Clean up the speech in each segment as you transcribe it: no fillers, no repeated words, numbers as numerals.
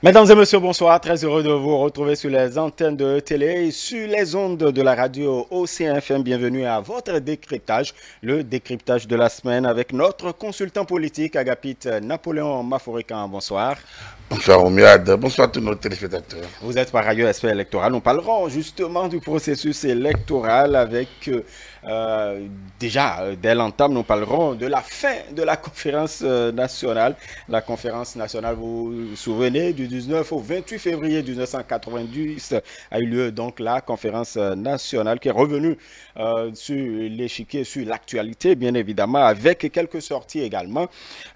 Mesdames et messieurs, bonsoir. Très heureux de vous retrouver sur les antennes de télé et sur les ondes de la radio OCFM. Bienvenue à votre décryptage, le décryptage de la semaine avec notre consultant politique Agapit Napoléon Maforican. Bonsoir. Bonsoir Omiad, bonsoir à tous nos téléspectateurs. Vous êtes par ailleurs expert électoral. Nous parlerons justement du processus électoral avec dès l'entame, nous parlerons de la fin de la conférence nationale. La conférence nationale, vous vous souvenez, du 19 au 28 février 1990 a eu lieu donc la conférence nationale qui est revenue sur l'échiquier, sur l'actualité, bien évidemment, avec quelques sorties également.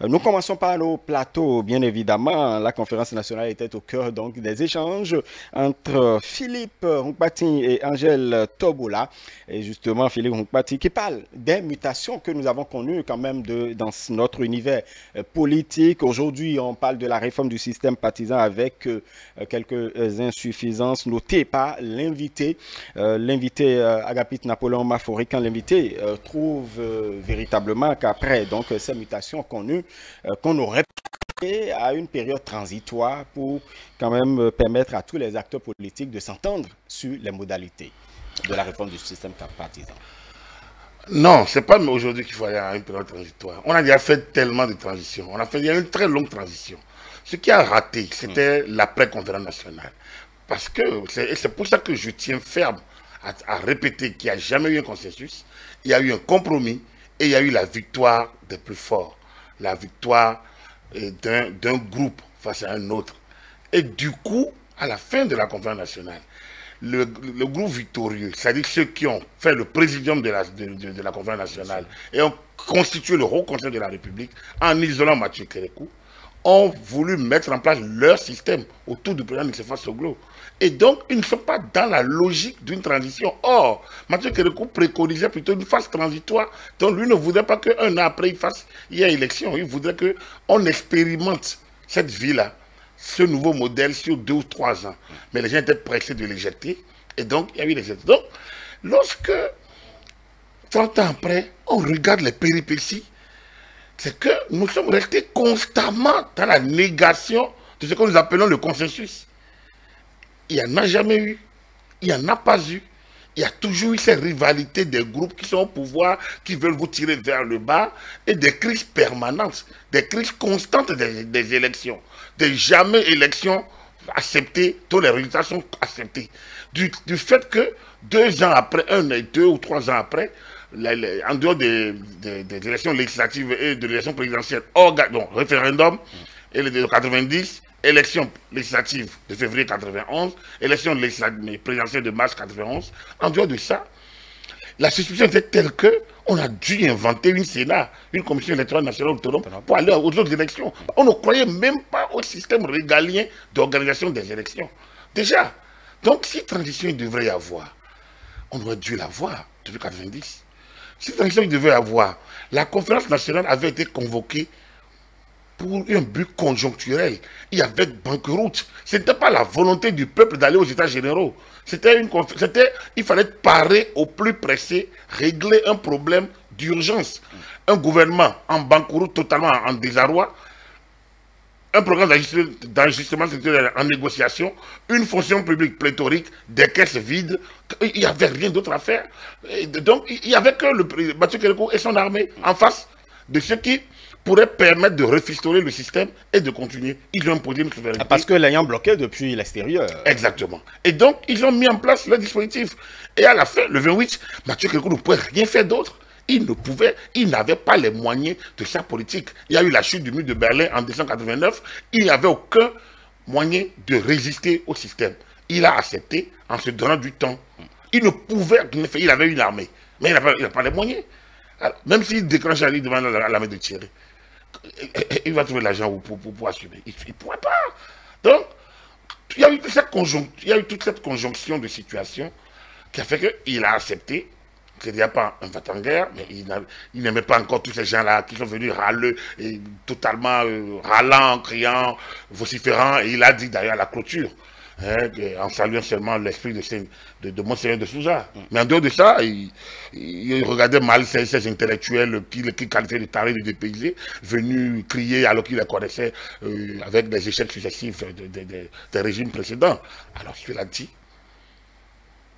Nous commençons par nos plateaux, bien évidemment. La conférence nationale était au cœur donc des échanges entre Philippe Nkpati et Angèle Tobola. Et justement, Philippe Nkpati qui parle des mutations que nous avons connues quand même dans notre univers politique. Aujourd'hui, on parle de la réforme du système partisan avec quelques insuffisances notées par l'invité. L'invité Agapit Napoléon Maforican, l'invité trouve véritablement qu'après donc ces mutations connues, qu'on aurait à une période transitoire pour quand même permettre à tous les acteurs politiques de s'entendre sur les modalités de la réforme du système partisan. Non, c'est pas aujourd'hui qu'il faut aller à une période transitoire. On a déjà fait tellement de transitions. Il y a une très longue transition. Ce qui a raté, c'était l'après-conférence nationale. Parce que, c'est pour ça que je tiens ferme à répéter qu'il n'y a jamais eu un consensus. Il y a eu un compromis et il y a eu la victoire des plus forts. La victoire d'un groupe face à un autre. Et du coup, à la fin de la conférence nationale, le groupe victorieux, c'est-à-dire ceux qui ont fait le présidium de la conférence nationale et ont constitué le Haut Conseil de la République en isolant Mathieu Kérékou, ont voulu mettre en place leur système autour du président Nicéphore Soglo. Et donc, ils ne sont pas dans la logique d'une transition. Or, Mathieu Kérékou préconisait plutôt une phase transitoire. Donc, lui ne voudrait pas qu'un an après, il y ait élection. Il voudrait qu'on expérimente cette vie-là, ce nouveau modèle sur 2 ou 3 ans. Mais les gens étaient pressés de l'éjecter. Et donc, il y a eu l'éjection. Donc, lorsque, 30 ans après, on regarde les péripéties, c'est que nous sommes restés constamment dans la négation de ce que nous appelons le consensus. Il n'y en a jamais eu, il n'y en a pas eu. Il y a toujours eu ces rivalités des groupes qui sont au pouvoir, qui veulent vous tirer vers le bas, et des crises permanentes, des crises constantes des élections. Des jamais élections acceptées, tous les résultats sont acceptés. Du fait que 2 ans après, 2 ou 3 ans après, en dehors des élections législatives et de l'élection présidentielle, donc référendum, et de 90, élection législative de février 91, élection présidentielle de mars 91, en dehors de ça, la suspicion était telle qu'on a dû inventer une Sénat, une commission électorale nationale autonome pour aller aux autres élections. On ne croyait même pas au système régalien d'organisation des élections. Déjà, donc si transition il devrait y avoir, on aurait dû l'avoir depuis 90. Si transition il devait y avoir, la conférence nationale avait été convoquée pour un but conjoncturel. Il y avait banqueroute. Ce n'était pas la volonté du peuple d'aller aux États généraux. Il fallait parer au plus pressé, régler un problème d'urgence. Un gouvernement en banqueroute, totalement en désarroi, un programme d'ajustement en négociation, une fonction publique pléthorique, des caisses vides, il n'y avait rien d'autre à faire. Et donc, il n'y avait que le Mathieu Kérékou et son armée en face de ceux qui pourrait permettre de refistoler le système et de continuer. Ils ont imposé une souveraineté. Parce que l'ayant bloqué depuis l'extérieur. Exactement. Et donc, ils ont mis en place le dispositif. Et à la fin, le 28, Mathieu Kérékou ne pouvait rien faire d'autre. Il n'avait pas les moyens de sa politique. Il y a eu la chute du mur de Berlin en 1989. Il n'y avait aucun moyen de résister au système. Il a accepté en se donnant du temps. Il ne pouvait rien faire. Il avait une armée. Mais il n'a pas les moyens. Alors, même s'il déclenche la ligne devant l'armée de Thierry, il va trouver l'argent pour assumer. Il ne pourrait pas. Donc, il y a eu toute cette conjonction de situations qui a fait qu'il a accepté qu'il n'y a pas un va-t-en-guerre, mais il n'aimait pas encore tous ces gens-là qui sont venus râler, totalement râlant, criant, vociférant, et il a dit d'ailleurs à la clôture hein, en saluant seulement l'esprit de Monseigneur de Souza. Mais en dehors de ça, il regardait mal ces intellectuels qui qualifiaient de tarés, de dépaysés, venus crier alors qu'ils les connaissaient avec des échecs successifs des régimes précédents. Alors, cela dit,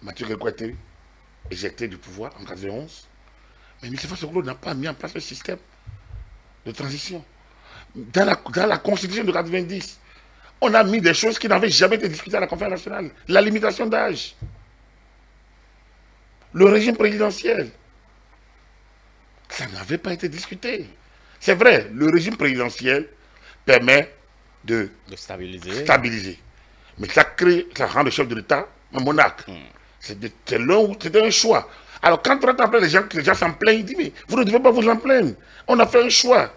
Mathieu Kérékou a été éjecté du pouvoir en 1991, mais Moustapha Soglo n'a pas mis en place le système de transition. Dans la constitution de 90, on a mis des choses qui n'avaient jamais été discutées à la conférence nationale. La limitation d'âge, le régime présidentiel, ça n'avait pas été discuté. C'est vrai, le régime présidentiel permet de stabiliser. Mais ça rend le chef de l'État un monarque. C'était un choix. Alors quand 30 ans après, les gens s'en plaignent, ils disent, mais vous ne devez pas vous en plaindre. On a fait un choix.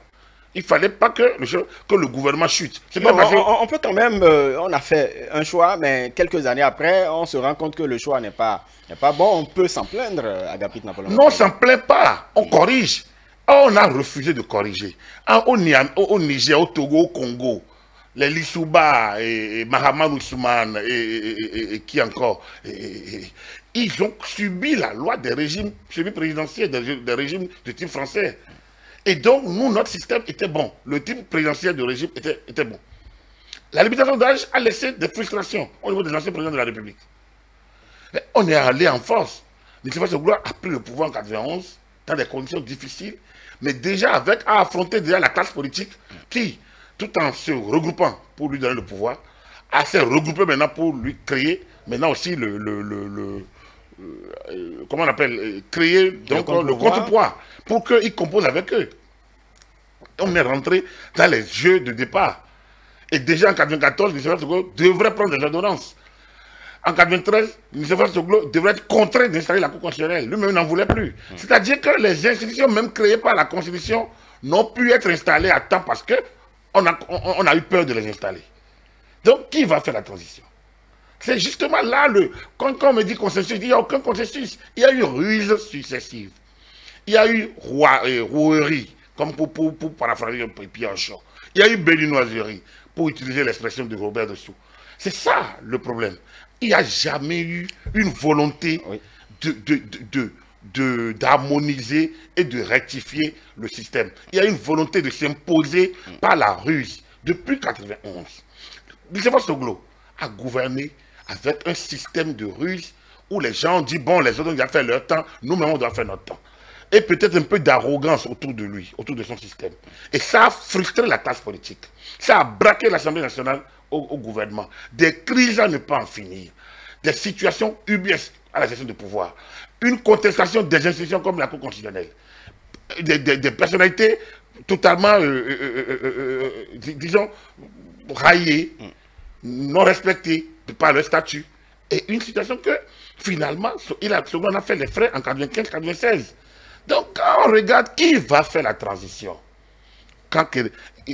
Il ne fallait pas que le gouvernement chute. On peut quand même, on a fait un choix, mais quelques années après, on se rend compte que le choix n'est pas bon. On peut s'en plaindre, Agapit Napoléon. Non, on ne s'en plaint pas. On corrige. On a refusé de corriger. Au Niger, au Togo, au Congo, les Lissouba, et Mahaman Ousmane, et qui encore, ils ont subi la loi des régimes semi-présidentiels, des régimes de type français. Et donc, nous, notre système était bon. Le type présidentiel du régime était bon. La limitation d'âge a laissé des frustrations au niveau des anciens présidents de la République. Mais on est allé en force. Moustapha Soglo a pris le pouvoir en 1991 dans des conditions difficiles, mais déjà à affronter déjà la classe politique qui, tout en se regroupant pour lui donner le pouvoir, a s'est regroupé maintenant pour lui créer maintenant aussi comment on appelle, créer donc le contrepoids pour qu'ils composent avec eux. On est rentré dans les jeux de départ. Et déjà en 1994, Moustapha Soglo devrait prendre des ordonnances. En 1993, Moustapha Soglo devrait être contraint d'installer la Cour constitutionnelle. Lui-même n'en voulait plus. C'est-à-dire que les institutions même créées par la Constitution n'ont pu être installées à temps parce qu'on a eu peur de les installer. Donc, qui va faire la transition? C'est justement là, quand on me dit consensus, il n'y a aucun consensus. Il y a eu ruse successive. Il y a eu rouerie, comme pour paraphraser Pierre Chaud. Il y a eu béninoiserie, pour utiliser l'expression de Robert Dessous. C'est ça le problème. Il n'y a jamais eu une volonté d'harmoniser et de rectifier le système. Il y a une volonté de s'imposer par la ruse. Depuis 1991, Moustapha Soglo a gouverné avec un système de ruse où les gens disent, bon, les autres ont déjà fait leur temps, nous-mêmes on doit faire notre temps. Et peut-être un peu d'arrogance autour de lui, autour de son système. Et ça a frustré la classe politique. Ça a braqué l'Assemblée nationale au gouvernement. Des crises à ne pas en finir. Des situations ubuesques à la gestion du pouvoir. Une contestation des institutions comme la Cour constitutionnelle. Des personnalités totalement, disons, raillées, non respectées par leur statut. Et une situation que, finalement, on a fait les frais en 1995-1996. Donc, quand on regarde qui va faire la transition, quand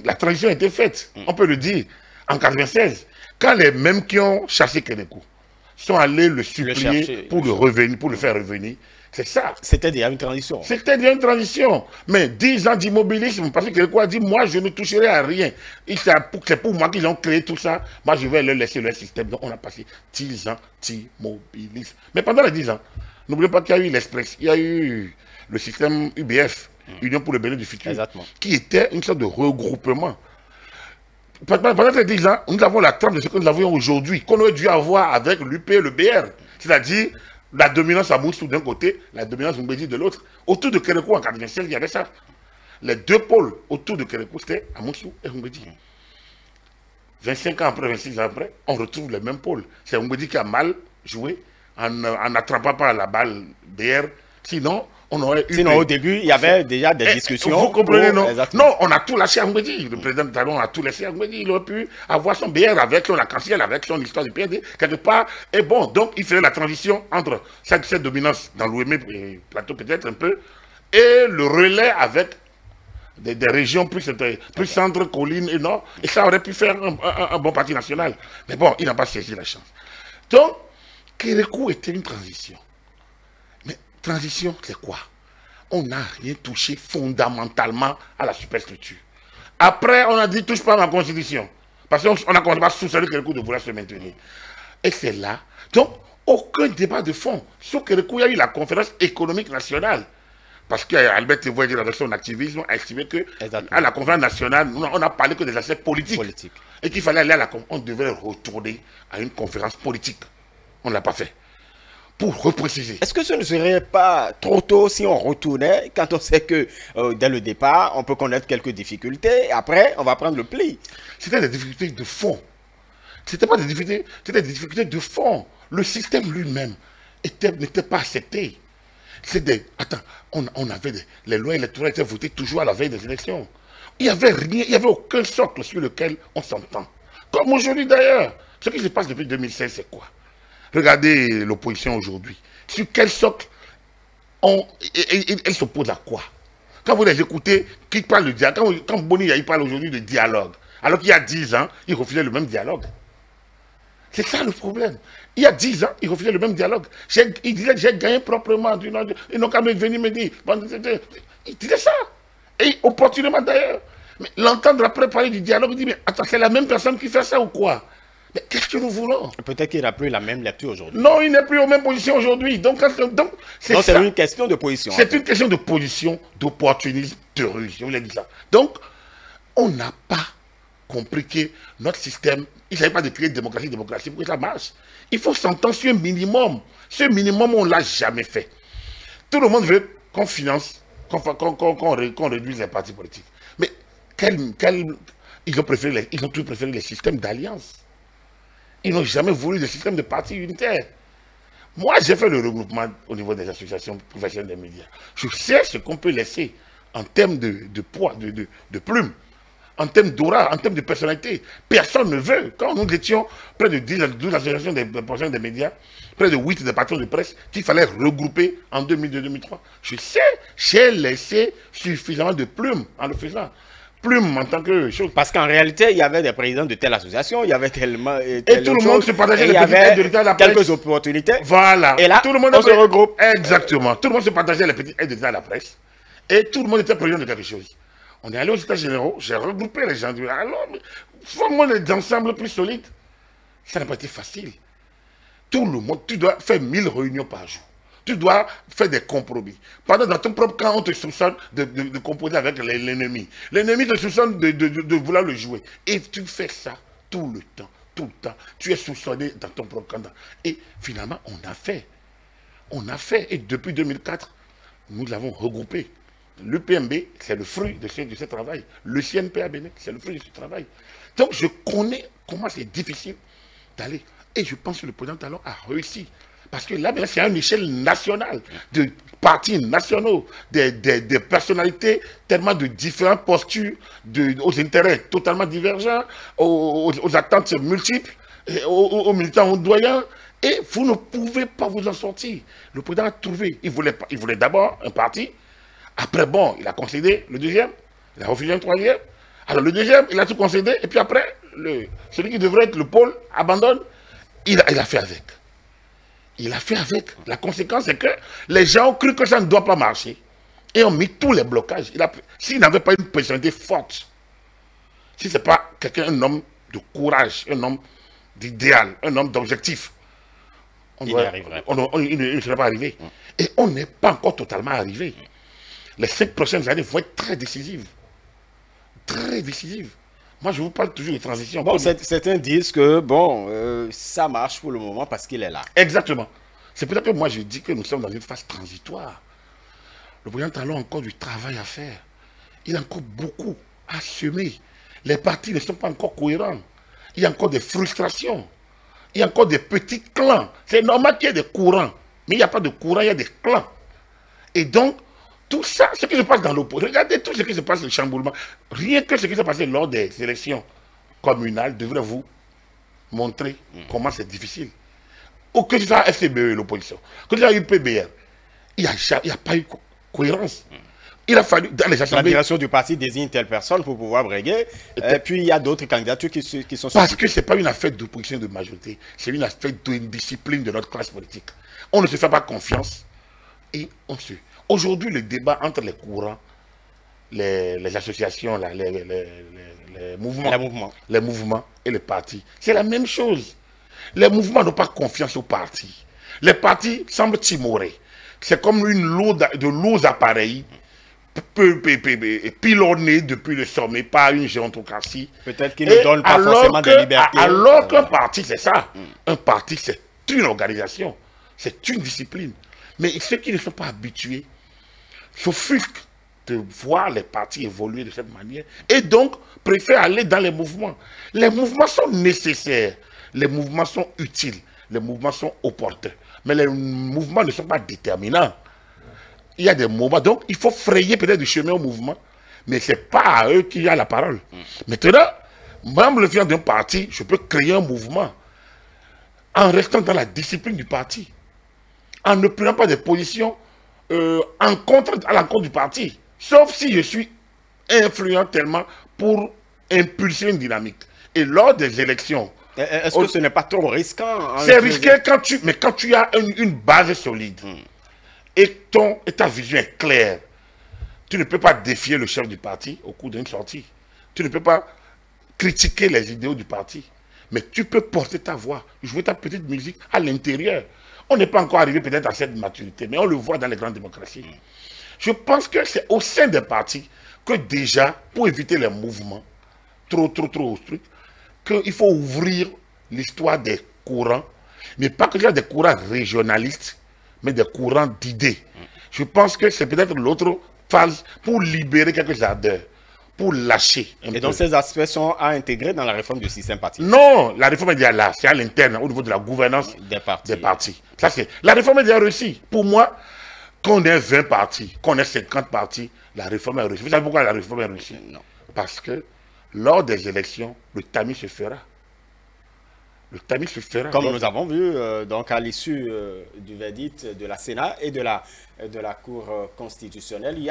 la transition a été faite, on peut le dire, en 1996, quand les mêmes qui ont chassé Kérékou sont allés le supplier pour le faire revenir, c'est ça. C'était déjà une transition. C'était déjà une transition. Mais 10 ans d'immobilisme, parce que Kérékou a dit, moi, je ne toucherai à rien. C'est pour moi qu'ils ont créé tout ça. Moi, je vais leur laisser leur système. Donc, on a passé 10 ans d'immobilisme. Mais pendant les 10 ans, n'oubliez pas qu'il y a eu l'Express, il y a eu le système UBF, Union pour le Bénin du Futur, qui était une sorte de regroupement. Pendant ces 10 ans, nous avons la trame de ce que nous avons aujourd'hui, qu'on aurait dû avoir avec l'UP et le BR. C'est-à-dire la dominance à Moussou d'un côté, la dominance à Mbedi de l'autre. Autour de Kérékou en 1996, il y avait ça. Les deux pôles autour de Kérékou, c'était à Moussou et Mbedi. 25 ans après, 26 ans après, on retrouve les mêmes pôles. C'est Mbedi qui a mal joué en n'attrapant pas la balle BR. Sinon, on aurait eu... Sinon, au début, il y avait déjà des discussions. Vous comprenez, non? Non, on a tout lâché à Mbedi. Le président de Talon a tout laissé à Mbedi. Il aurait pu avoir son BR avec son arc-en-ciel, avec son histoire du PND, quelque part. Et bon, donc, il faisait la transition entre cette dominance dans l'Ouémé et Plateau, peut-être un peu, et le relais avec des régions plus centre, collines et nord. Et ça aurait pu faire un bon parti national. Mais bon, il n'a pas saisi la chance. Donc, Kérékou était une transition. Mais transition, c'est quoi? On n'a rien touché fondamentalement à la superstructure. Après, on a dit, touche pas à ma constitution. Parce qu'on a commencé par sous-salut Kérékou de vouloir se maintenir. Et c'est là. Donc, aucun débat de fond. Sauf que il y a eu la conférence économique nationale. Parce qu'Albert Voyer, avec son activisme, a estimé que à la conférence nationale, on n'a parlé que des aspects politiques. Et qu'il fallait aller à la conférence. On devait retourner à une conférence politique. On ne l'a pas fait. Pour repréciser. Est-ce que ce ne serait pas trop tôt si on retournait, quand on sait que dès le départ, on peut connaître quelques difficultés, et après, on va prendre le pli? C'était des difficultés de fond. C'était pas des difficultés, c'était des difficultés de fond. Le système lui-même n'était pas accepté. Attends, on avait les lois électorales étaient votées toujours à la veille des élections. Il n'y avait rien, il n'y avait aucun socle sur lequel on s'entend. Comme aujourd'hui d'ailleurs. Ce qui se passe depuis 2016, c'est quoi? Regardez l'opposition aujourd'hui. Sur quel socle elle s'oppose à quoi? Quand vous les écoutez, qui parle de dialogue, quand Boni il parle aujourd'hui de dialogue, alors qu'il y a 10 ans, il refusait le même dialogue. C'est ça le problème. Il y a 10 ans, il refusait le même dialogue. Il disait, j'ai gagné proprement. Ils n'ont qu'à venir me dire. Il disait ça. Et opportunément d'ailleurs. Mais l'entendre après parler du dialogue, il dit, mais attends, c'est la même personne qui fait ça ou quoi? Mais qu'est-ce que nous voulons? Peut-être qu'il n'a plus la même lecture aujourd'hui. Non, il n'est plus aux mêmes positions aujourd'hui. Donc c'est une question de position. C'est une question de position, d'opportunisme, de ruse. Je vous l'ai dit ça. Donc, on n'a pas compris que notre système, il ne s'agit pas de créer démocratie pour que ça marche. Il faut s'entendre sur un minimum. Ce minimum, on ne l'a jamais fait. Tout le monde veut qu'on finance, qu'on réduise les partis politiques. Mais ils ont toujours préféré les systèmes d'alliance. Ils n'ont jamais voulu des systèmes de partis unitaires. Moi, j'ai fait le regroupement au niveau des associations professionnelles des médias. Je sais ce qu'on peut laisser en termes de poids, de plumes, en termes d'aura, en termes de personnalité. Personne ne veut. Quand nous étions près de 12 associations des professionnels des médias, près de 8 des patrons de presse, qu'il fallait regrouper en 2002-2003. Je sais, j'ai laissé suffisamment de plumes en le faisant. Plume en tant que chose. Parce qu'en réalité, il y avait des présidents de telle association, il y avait tellement. Et tout le monde se partageait les petites aides de l'État à la presse. Quelques opportunités. Voilà. Et là, tout le monde on se regroupe. Exactement. Tout le monde se partageait les petites aides de l'État à la presse. Et tout le monde était président de quelque chose. On est allé aux États généraux, j'ai regroupé les gens. Alors, formons des ensembles plus solides. Ça n'a pas été facile. Tout le monde, tu dois faire 1000 réunions par jour. Tu dois faire des compromis. Pendant dans ton propre camp, on te soupçonne de composer avec l'ennemi. L'ennemi te soupçonne de vouloir le jouer. Et tu fais ça tout le temps, tout le temps. Tu es soupçonné dans ton propre camp. Et finalement, on a fait. On a fait. Et depuis 2004, nous l'avons regroupé. L'UPMB, c'est le fruit de ce travail. Le CNP à Bénin, c'est le fruit de ce travail. Donc, je connais comment c'est difficile d'aller. Et je pense que le président Talon a réussi. Parce que là, c'est à une échelle nationale, de partis nationaux, des personnalités tellement de différentes postures, aux intérêts totalement divergents, aux attentes multiples, aux militants ondoyants. Et vous ne pouvez pas vous en sortir. Le président a trouvé. Il voulait d'abord un parti. Après, bon, il a concédé le deuxième. Il a refusé un troisième. Alors le deuxième, il a tout concédé. Et puis après, celui qui devrait être le pôle abandonne. Il a fait avec. Il a fait avec. La conséquence, c'est que les gens ont cru que ça ne doit pas marcher. Et ont mis tous les blocages. S'il n'avait pas une personnalité forte, si ce n'est pas quelqu'un, un homme de courage, un homme d'idéal, un homme d'objectif, il ne serait pas arrivé. Et on n'est pas encore totalement arrivé. Les 5 prochaines années vont être très décisives. Très décisives. Moi, je vous parle toujours de transition. Bon, certains disent que, bon, ça marche pour le moment parce qu'il est là. Exactement. C'est pour ça que moi, je dis que nous sommes dans une phase transitoire. Le président Talon a encore du travail à faire. Il a encore beaucoup à semer. Les partis ne sont pas encore cohérents. Il y a encore des frustrations. Il y a encore des petits clans. C'est normal qu'il y ait des courants. Mais il n'y a pas de courant, il y a des clans. Et donc, tout ça, ce qui se passe dans l'opposition, regardez tout ce qui se passe, le chamboulement. Rien que ce qui s'est passé lors des élections communales devrait vous montrer comment c'est difficile. Ou que ce soit FCBE, l'opposition, que ce soit UPBR, il n'y a pas eu cohérence. Il a fallu, dans les assemblées... La direction du parti désigne telle personne pour pouvoir briguer. Et puis il y a d'autres candidatures qui sont... Parce que ce n'est pas une affaire d'opposition de majorité, c'est une affaire de discipline de notre classe politique. On ne se fait pas confiance et on se... Aujourd'hui, le débat entre les courants, les associations, les mouvements et les partis, c'est la même chose. Les mouvements n'ont pas confiance aux partis. Les partis semblent timorés. C'est comme de lourds appareils pilonnés depuis le sommet par une gérontocratie. Peut-être qu'ils ne donnent pas forcément de liberté. Alors qu'un parti, c'est ça. Un parti, c'est une organisation. C'est une discipline. Mais ceux qui ne sont pas habitués s'offusquent de voir les partis évoluer de cette manière et donc préfèrent aller dans les mouvements. Les mouvements sont nécessaires. Les mouvements sont utiles. Les mouvements sont opportuns. Mais les mouvements ne sont pas déterminants. Il y a des moments, donc il faut frayer peut-être du chemin au mouvement, mais ce n'est pas à eux qu'il y a la parole. Maintenant, même le fier d'un parti, je peux créer un mouvement en restant dans la discipline du parti, en ne prenant pas des positions à l'encontre du parti, sauf si je suis influent tellement pour impulser une dynamique. Et lors des élections, est-ce que ce n'est pas trop risquant? C'est risqué quand tu as une base solide et ta vision est claire. Tu ne peux pas défier le chef du parti au cours d'une sortie. Tu ne peux pas critiquer les idéaux du parti. Mais tu peux porter ta voix, jouer ta petite musique à l'intérieur. On n'est pas encore arrivé peut-être à cette maturité, mais on le voit dans les grandes démocraties. Je pense que c'est au sein des partis que déjà, pour éviter les mouvements trop obstructifs, qu'il faut ouvrir l'histoire des courants, mais pas que des courants régionalistes, mais des courants d'idées. Je pense que c'est peut-être l'autre phase pour libérer quelques ardeurs, pour lâcher un peu. Et donc ces aspects sont à intégrer dans la réforme du système parti? Non, la réforme est déjà là, c'est à l'interne, au niveau de la gouvernance des partis. Ça, la réforme est déjà réussie. Pour moi, qu'on ait 20 partis, qu'on ait 50 partis, la réforme est réussie. Vous savez pourquoi la réforme est réussie? Non. Parce que lors des élections, le tamis se fera. Le tamis se fera. Comme nous avons vu donc à l'issue du verdict de la Sénat et de la Cour constitutionnelle, il y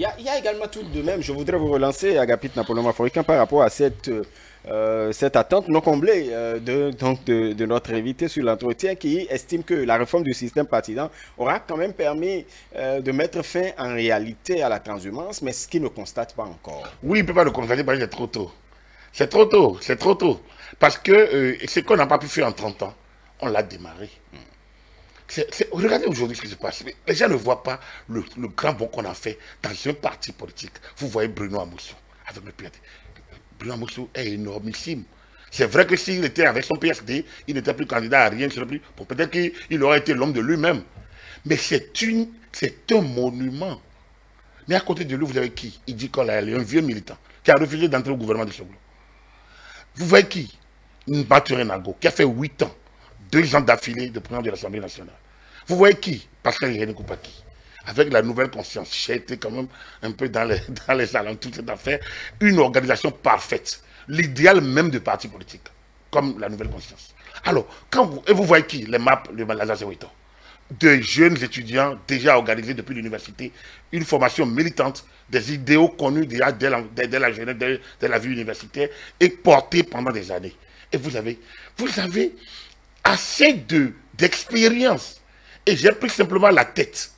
a également tout de même, je voudrais vous relancer, Agapit Napoléon Maforicain, par rapport à cette attente non comblée de notre invité sur l'entretien, qui estime que la réforme du système partisan aura quand même permis de mettre fin en réalité à la transhumance, mais ce qu'il ne constate pas encore. Oui, il ne peut pas le constater parce que c'est trop tôt. C'est trop tôt, c'est trop tôt. Parce que ce qu'on n'a pas pu faire en 30 ans, on l'a démarré. Regardez aujourd'hui ce qui se passe. Les gens ne voient pas le grand bond qu'on a fait dans un parti politique. Vous voyez Bruno Amoussou avec le PSD. Bruno Amoussou est énormissime. C'est vrai que s'il était avec son PSD, il n'était plus candidat à rien. Peut-être qu'il aurait été l'homme de lui-même. Mais c'est un monument. Mais à côté de lui, vous avez qui? Il dit qu'il est un vieux militant qui a refusé d'entrer au gouvernement de Soglo. Vous voyez qui? Mbaturé Nago, qui a fait 8 ans, 2 ans d'affilée de président de l'Assemblée nationale. Vous voyez qui? Pascal Irénée Koupaki. Avec la nouvelle conscience, j'ai été quand même un peu dans les alentours de cette affaire, une organisation parfaite, l'idéal même de parti politique, comme la nouvelle conscience. Alors, vous voyez qui? Les MAP, le Malaza Zéwito. De jeunes étudiants déjà organisés depuis l'université, une formation militante, des idéaux connus déjà dès la jeunesse, dès la vie universitaire et portés pendant des années. Et vous avez assez d'expérience. Et j'ai pris simplement la tête.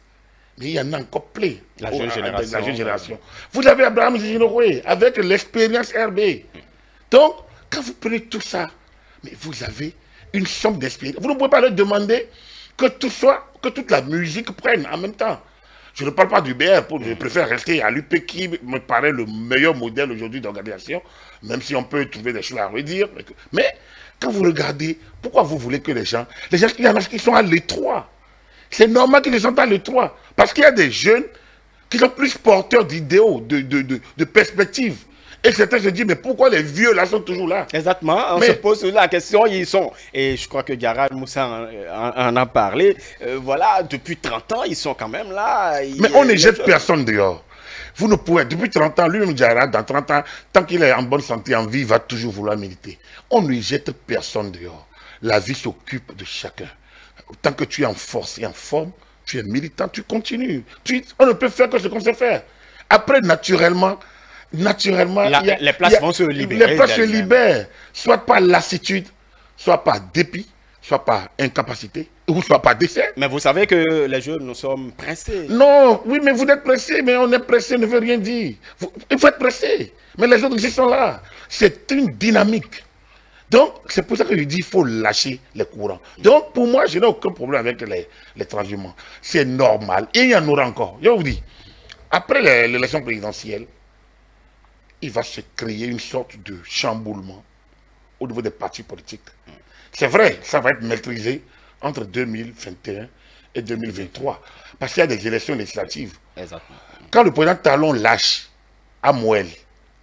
Mais il y en a encore plein. La jeune génération. Vous avez Abraham Zinoroué avec l'expérience RB. Donc, quand vous prenez tout ça, mais vous avez une somme d'expérience. Vous ne pouvez pas leur demander que toute la musique prenne en même temps. Je ne parle pas du BR, je préfère rester à l'UP qui me paraît le meilleur modèle aujourd'hui d'organisation, même si on peut trouver des choses à redire. Mais quand vous regardez, pourquoi vous voulez que les gens, il y en a qui sont à l'étroit. C'est normal qu'ils sont à l'étroit. Parce qu'il y a des jeunes qui sont plus porteurs d'idéaux, de perspectives. Et certains se disent, mais pourquoi les vieux là sont toujours là? Exactement, on se pose la question, ils sont, et je crois que Diarra Moussa en a parlé, voilà, depuis 30 ans, ils sont quand même là. Mais on ne jette personne dehors. Vous ne pouvez, depuis 30 ans, lui-même Diarra, dans 30 ans, tant qu'il est en bonne santé, en vie, il va toujours vouloir militer. On ne jette personne dehors. La vie s'occupe de chacun. Tant que tu es en force et en forme, tu es militant, tu continues. On ne peut faire que ce qu'on sait faire. Après, naturellement, les places vont se libérer. Les places se libèrent, soit par lassitude, soit par dépit, soit par incapacité, ou soit par décès. Mais vous savez que les jeunes, nous sommes pressés. Non, oui, mais vous êtes pressés, mais on est pressé ne veut rien dire. Il faut être pressé. Mais les autres, ils sont là. C'est une dynamique Donc, c'est pour ça que je dis qu'il faut lâcher les courants. Donc, pour moi, je n'ai aucun problème avec les transhumants. C'est normal. Et il y en aura encore. Je vous dis, après l'élection présidentielle, il va se créer une sorte de chamboulement au niveau des partis politiques. C'est vrai, ça va être maîtrisé entre 2021 et 2023. Parce qu'il y a des élections législatives. Exactement. Quand le président Talon lâche à Moël,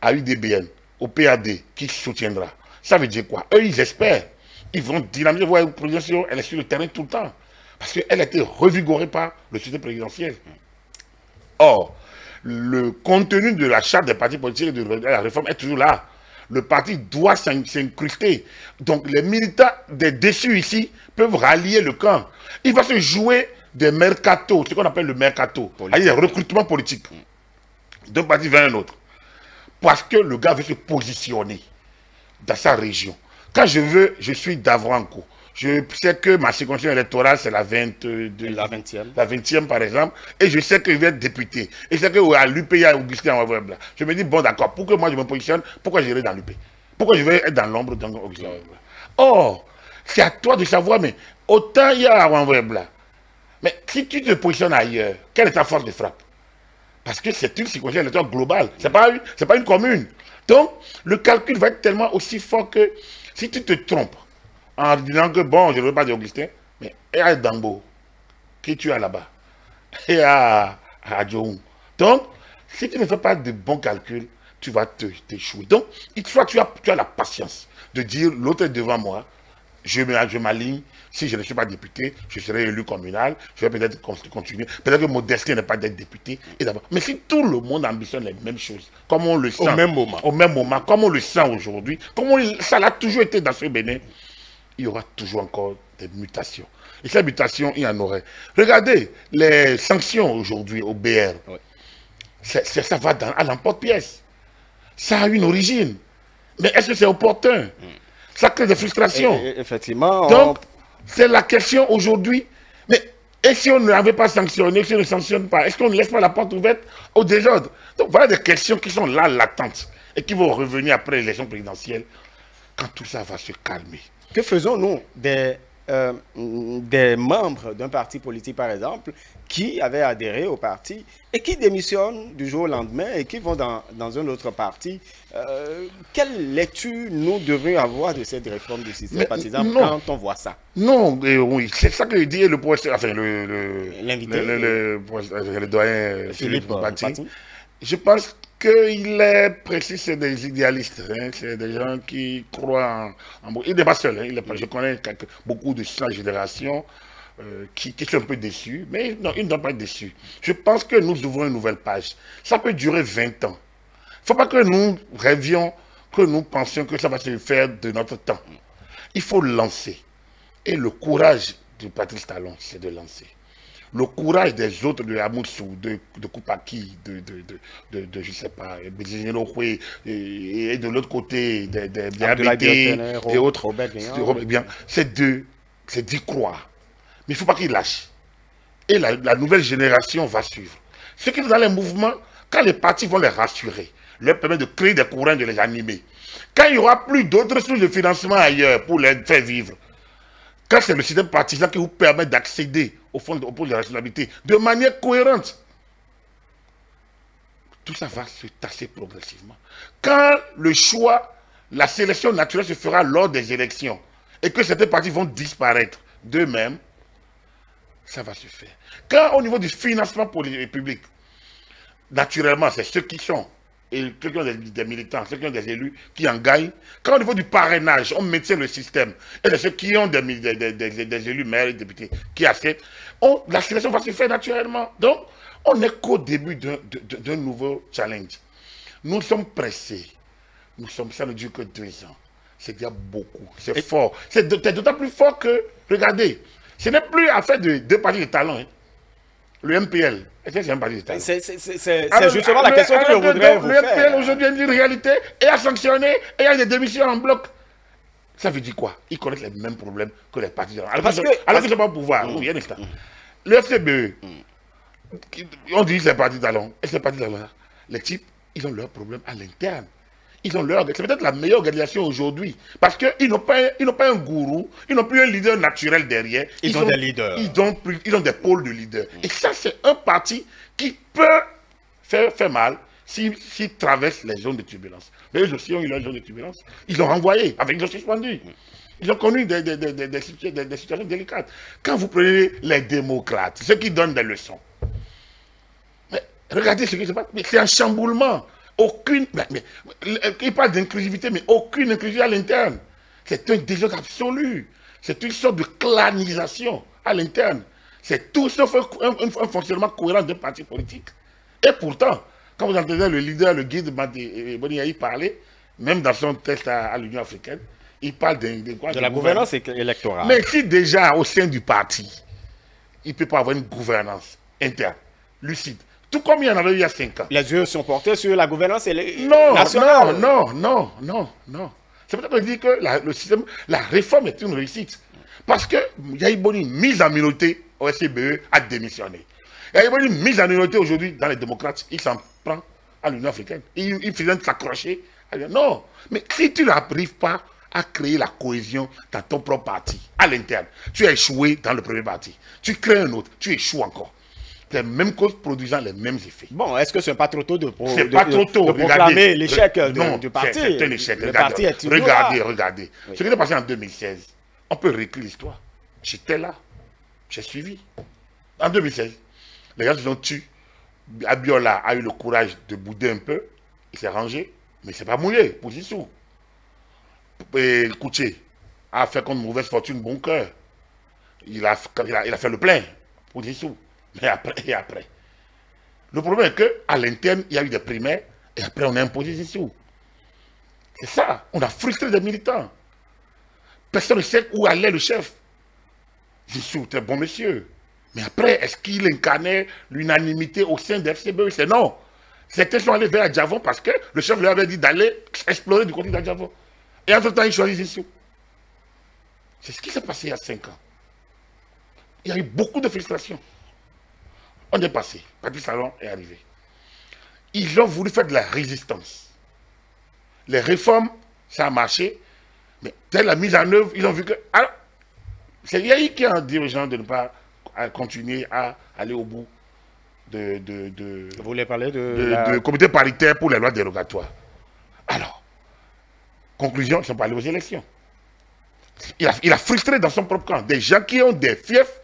à UDBN, au PAD, qui soutiendra, ça veut dire quoi? Eux, ils espèrent. Ils vont dynamiser. Vous voyez, la présidentielle, elle est sur le terrain tout le temps. Parce qu'elle a été revigorée par le système présidentiel. Or, le contenu de la charte des partis politiques et de la réforme est toujours là. Le parti doit s'incruster. Donc, les militants des déçus ici peuvent rallier le camp. Il va se jouer des mercato, ce qu'on appelle le mercato, c'est-à-dire des recrutements politiques d'un parti vers un autre. Parce que le gars veut se positionner dans sa région. Quand je suis d'Avranco. Je sais que ma circonscription électorale, c'est la 22, la 20e. La 20e, par exemple. Et je sais que je vais être député. Et je sais qu'à l'UP, il y a Augustin Ouattara. Je me dis, bon, d'accord, pour que moi je me positionne, pourquoi j'irai dans l'UP? Pourquoi je vais être dans l'ombre d'Augustin Ouattara? Or, c'est à toi de savoir, mais autant il y a Ouattara. Mais si tu te positionnes ailleurs, quelle est ta force de frappe? Parce que c'est une circonscription électorale globale. C'est pas une commune. Donc, le calcul va être tellement aussi fort que si tu te trompes, en disant que bon, je ne veux pas d'Augustin, mais et à Dambo, qui tu as là-bas, et à Djohou. Donc, si tu ne fais pas de bons calculs, tu vas t'échouer. Donc, soit tu as la patience de dire l'autre est devant moi, je m'aligne, si je ne suis pas député, je serai élu communal, je vais peut-être continuer, peut-être que mon destin n'est pas d'être député. Mais si tout le monde ambitionne les mêmes choses, comme on le sent, au même moment, comme on le sent aujourd'hui, ça l'a toujours été dans ce Bénin, il y aura toujours encore des mutations. Et ces mutations, il y en aurait. Regardez, les sanctions aujourd'hui au BR, oui. Ça va à l'emporte-pièce. Ça a une origine. Mais est-ce que c'est opportun? Ça crée des frustrations. Effectivement. Donc, c'est la question aujourd'hui. Mais et si on ne l'avait pas sanctionné, si on ne sanctionne pas, est-ce qu'on ne laisse pas la porte ouverte au désordre? Donc, voilà des questions qui sont là, latentes, et qui vont revenir après l'élection présidentielle, quand tout ça va se calmer. Que faisons-nous des membres d'un parti politique, par exemple, qui avaient adhéré au parti et qui démissionnent du jour au lendemain et qui vont dans un autre parti? Quelle lecture nous devrions avoir de cette réforme du système partisan quand on voit ça? Non, oui, c'est ça que dit le professeur, enfin, l'invité, le doyen Philippe Paty. Je pense qu'il est précis, c'est des idéalistes, hein, c'est des gens qui croient en... Il n'est pas seul, hein, je connais beaucoup de sa génération qui sont un peu déçus, mais non, ils ne doivent pas être déçus. Je pense que nous ouvrons une nouvelle page. Ça peut durer 20 ans. Il ne faut pas que nous rêvions, que nous pensions que ça va se faire de notre temps. Il faut lancer. Et le courage de Patrice Talon, c'est de lancer. Le courage des autres, de Amoussou, de Koupaki, je ne sais pas, et de l'autre côté, des habités et autres, c'est d'y croire. Mais il ne faut pas qu'ils lâchent. Et la nouvelle génération va suivre. Ceux qui sont dans les mouvements, quand les partis vont les rassurer, leur permettre de créer des courants, de les animer, quand il n'y aura plus d'autres sources de financement ailleurs pour les faire vivre, quand c'est le système partisan qui vous permet d'accéder au fond de la responsabilité de manière cohérente, tout ça va se tasser progressivement. Quand le choix, la sélection naturelle se fera lors des élections et que certains partis vont disparaître d'eux-mêmes, ça va se faire. Quand au niveau du financement public, naturellement, c'est ceux qui sont, et ceux qui ont des militants, ceux qui ont des élus, qui en gagnent. Quand au niveau du parrainage, on maintient le système, et ceux qui ont des élus, maires et députés, qui acceptent, la sélection va se faire naturellement. Donc, on n'est qu'au début d'un nouveau challenge. Nous sommes pressés. Ça ne dure que 2 ans. C'est déjà beaucoup. C'est fort. C'est d'autant plus fort que, regardez, ce n'est plus affaire de 2 partis de talent. Hein. Le MPL, est-ce que c'est un parti de talent? C'est justement la question que je voudrais vous faire. Le MPL aujourd'hui est une réalité et a sanctionné et il y a des démissions en bloc. Ça veut dire quoi? Ils connaissent les mêmes problèmes que les partis de talent. Alors qu'ils ne sont pas au pouvoir. Oui, un instant. Le FCBE, on dit que c'est parti de talent. Et ces partis de talent, les types, ils ont leurs problèmes à l'interne. Ils ont c'est peut-être la meilleure organisation aujourd'hui. Parce qu'ils n'ont pas, un gourou, ils n'ont plus un leader naturel derrière. Ils ont des leaders. Ils ont des pôles de leaders. Et ça, c'est un parti qui peut faire mal s'il traverse les zones de turbulence. Mais eux aussi ont eu leur zone de turbulence. Ils ont renvoyé, ils ont suspendu. Ils ont connu des situations délicates. Quand vous prenez les démocrates, ceux qui donnent des leçons, mais regardez ce qui se passe. C'est un chamboulement. Il parle d'inclusivité, mais aucune inclusivité à l'interne. C'est un désordre absolu. C'est une sorte de clanisation à l'interne. C'est tout sauf un fonctionnement cohérent d'un parti politique. Et pourtant, quand vous entendez le leader, le guide Boniaï parler, même dans son texte à l'Union africaine, il parle de la gouvernance électorale. Mais si déjà au sein du parti, il ne peut pas avoir une gouvernance interne, lucide, tout comme il y en avait eu il y a 5 ans. Les yeux sont portés sur la gouvernance nationale. Non. C'est pour ça qu'on dit que le système, la réforme est une réussite. Parce que Yaïboni, mise en minorité au SCBE, a démissionné. Yaïboni, mise en minorité aujourd'hui dans les démocrates, il s'en prend à l'Union africaine. Il faisait s'accrocher. Non, mais si tu n'arrives pas à créer la cohésion dans ton propre parti, à l'interne, tu as échoué dans le premier parti. Tu crées un autre, tu échoues encore. Les mêmes causes produisant les mêmes effets. Bon, est-ce que ce n'est pas trop tôt de proclamer l'échec du parti? C'est un échec. Regardez. Oui. Ce qui s'est passé en 2016, on peut réécrire l'histoire. J'étais là. J'ai suivi. En 2016, les gens se sont tués. Abiola a eu le courage de bouder un peu. Il s'est rangé, mais il ne s'est pas mouillé pour Zissou. Et Kouché a fait contre mauvaise fortune bon cœur. Il a fait le plein pour Zissou. Mais après. Le problème est qu'à l'interne, il y a eu des primaires et après on a imposé Zissou. C'est ça, on a frustré des militants. Personne ne sait où allait le chef. Zissou, très bon monsieur. Mais après, est-ce qu'il incarnait l'unanimité au sein de FCBE? C'est non. Certains sont allés vers Adjavon parce que le chef leur avait dit d'aller explorer du côté d'Adjavon. Et en ce temps, il choisit Zissou. C'est ce qui s'est passé il y a 5 ans. Il y a eu beaucoup de frustration. On est passé. Patrice Talon est arrivé. Ils ont voulu faire de la résistance. Les réformes, ça a marché. Mais dès la mise en œuvre, ils ont vu que... Alors, c'est Yahi qui a dit aux gens de ne pas continuer à aller au bout Vous voulez parler de comité paritaire pour les lois dérogatoires. Alors, conclusion, ils sont pas allés aux élections. Il a frustré dans son propre camp des gens qui ont des fiefs,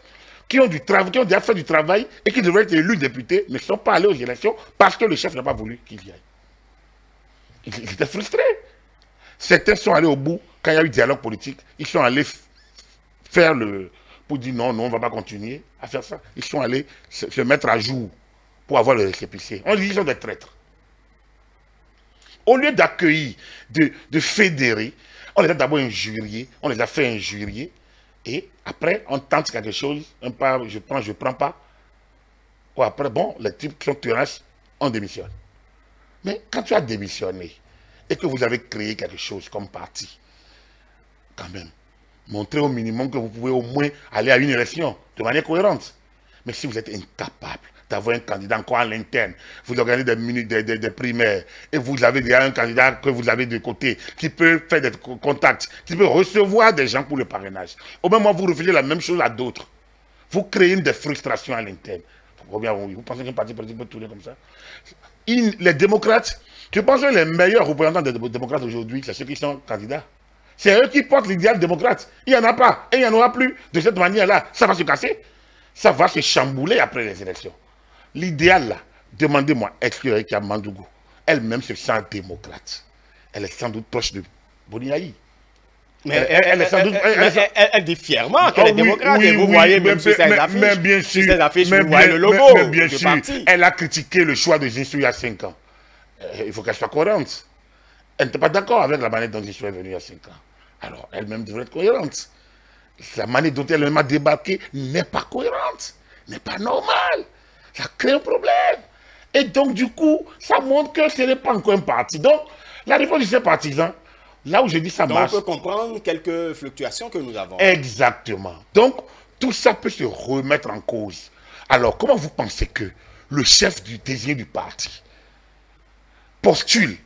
qui ont déjà fait du travail et qui devraient être élus députés, ne sont pas allés aux élections parce que le chef n'a pas voulu qu'ils y aillent. Ils étaient frustrés. Certains sont allés au bout quand il y a eu dialogue politique. Ils sont allés faire pour dire non, on ne va pas continuer à faire ça. Ils sont allés se mettre à jour pour avoir le récépissé. On dit qu'ils sont des traîtres. Au lieu d'accueillir, de fédérer, on les a d'abord injuriés, on les a fait injurier. Et après, on tente quelque chose, un pas, je prends pas. Ou après, bon, les types qui sont tenaces, on démissionne. Mais quand tu as démissionné et que vous avez créé quelque chose comme parti, quand même, montrez au minimum que vous pouvez au moins aller à une élection de manière cohérente. Mais si vous êtes incapable d'avoir un candidat encore à l'interne, vous organisez des primaires et vous avez déjà un candidat que vous avez de côté qui peut faire des contacts, qui peut recevoir des gens pour le parrainage. Au même moment, vous refusez la même chose à d'autres. Vous créez des frustrations à l'interne. Vous pensez qu'un parti politique peut tourner comme ça? Les démocrates, je pense que les meilleurs représentants des démocrates aujourd'hui, c'est ceux qui sont candidats. C'est eux qui portent l'idéal démocrate. Il n'y en a pas. Et il n'y en aura plus. De cette manière-là, ça va se casser. Ça va se chambouler après les élections. L'idéal, là, demandez-moi, est-ce que Erika Mandougou, elle-même se sent démocrate? Elle est sans doute proche de Boniaï. Mais elle dit fièrement qu'elle est démocrate. Et vous voyez même sur ses affiches. Mais bien sûr. Sur ses affiches, vous voyez le logo bien du sûr, parti. Elle a critiqué le choix de Zissou il y a 5 ans. Il faut qu'elle soit cohérente. Elle n'était pas d'accord avec la manière dont Zissou est venu il y a 5 ans. Alors, elle-même devrait être cohérente. La manière dont elle a débarqué n'est pas cohérente, n'est pas normale. Ça crée un problème. Et donc, du coup, ça montre que ce n'est pas encore un parti. Donc, la réforme de ces partisans, là où je dis ça marche. On peut comprendre quelques fluctuations que nous avons. Exactement. Donc, tout ça peut se remettre en cause. Alors, comment vous pensez que le chef du désigné du parti postule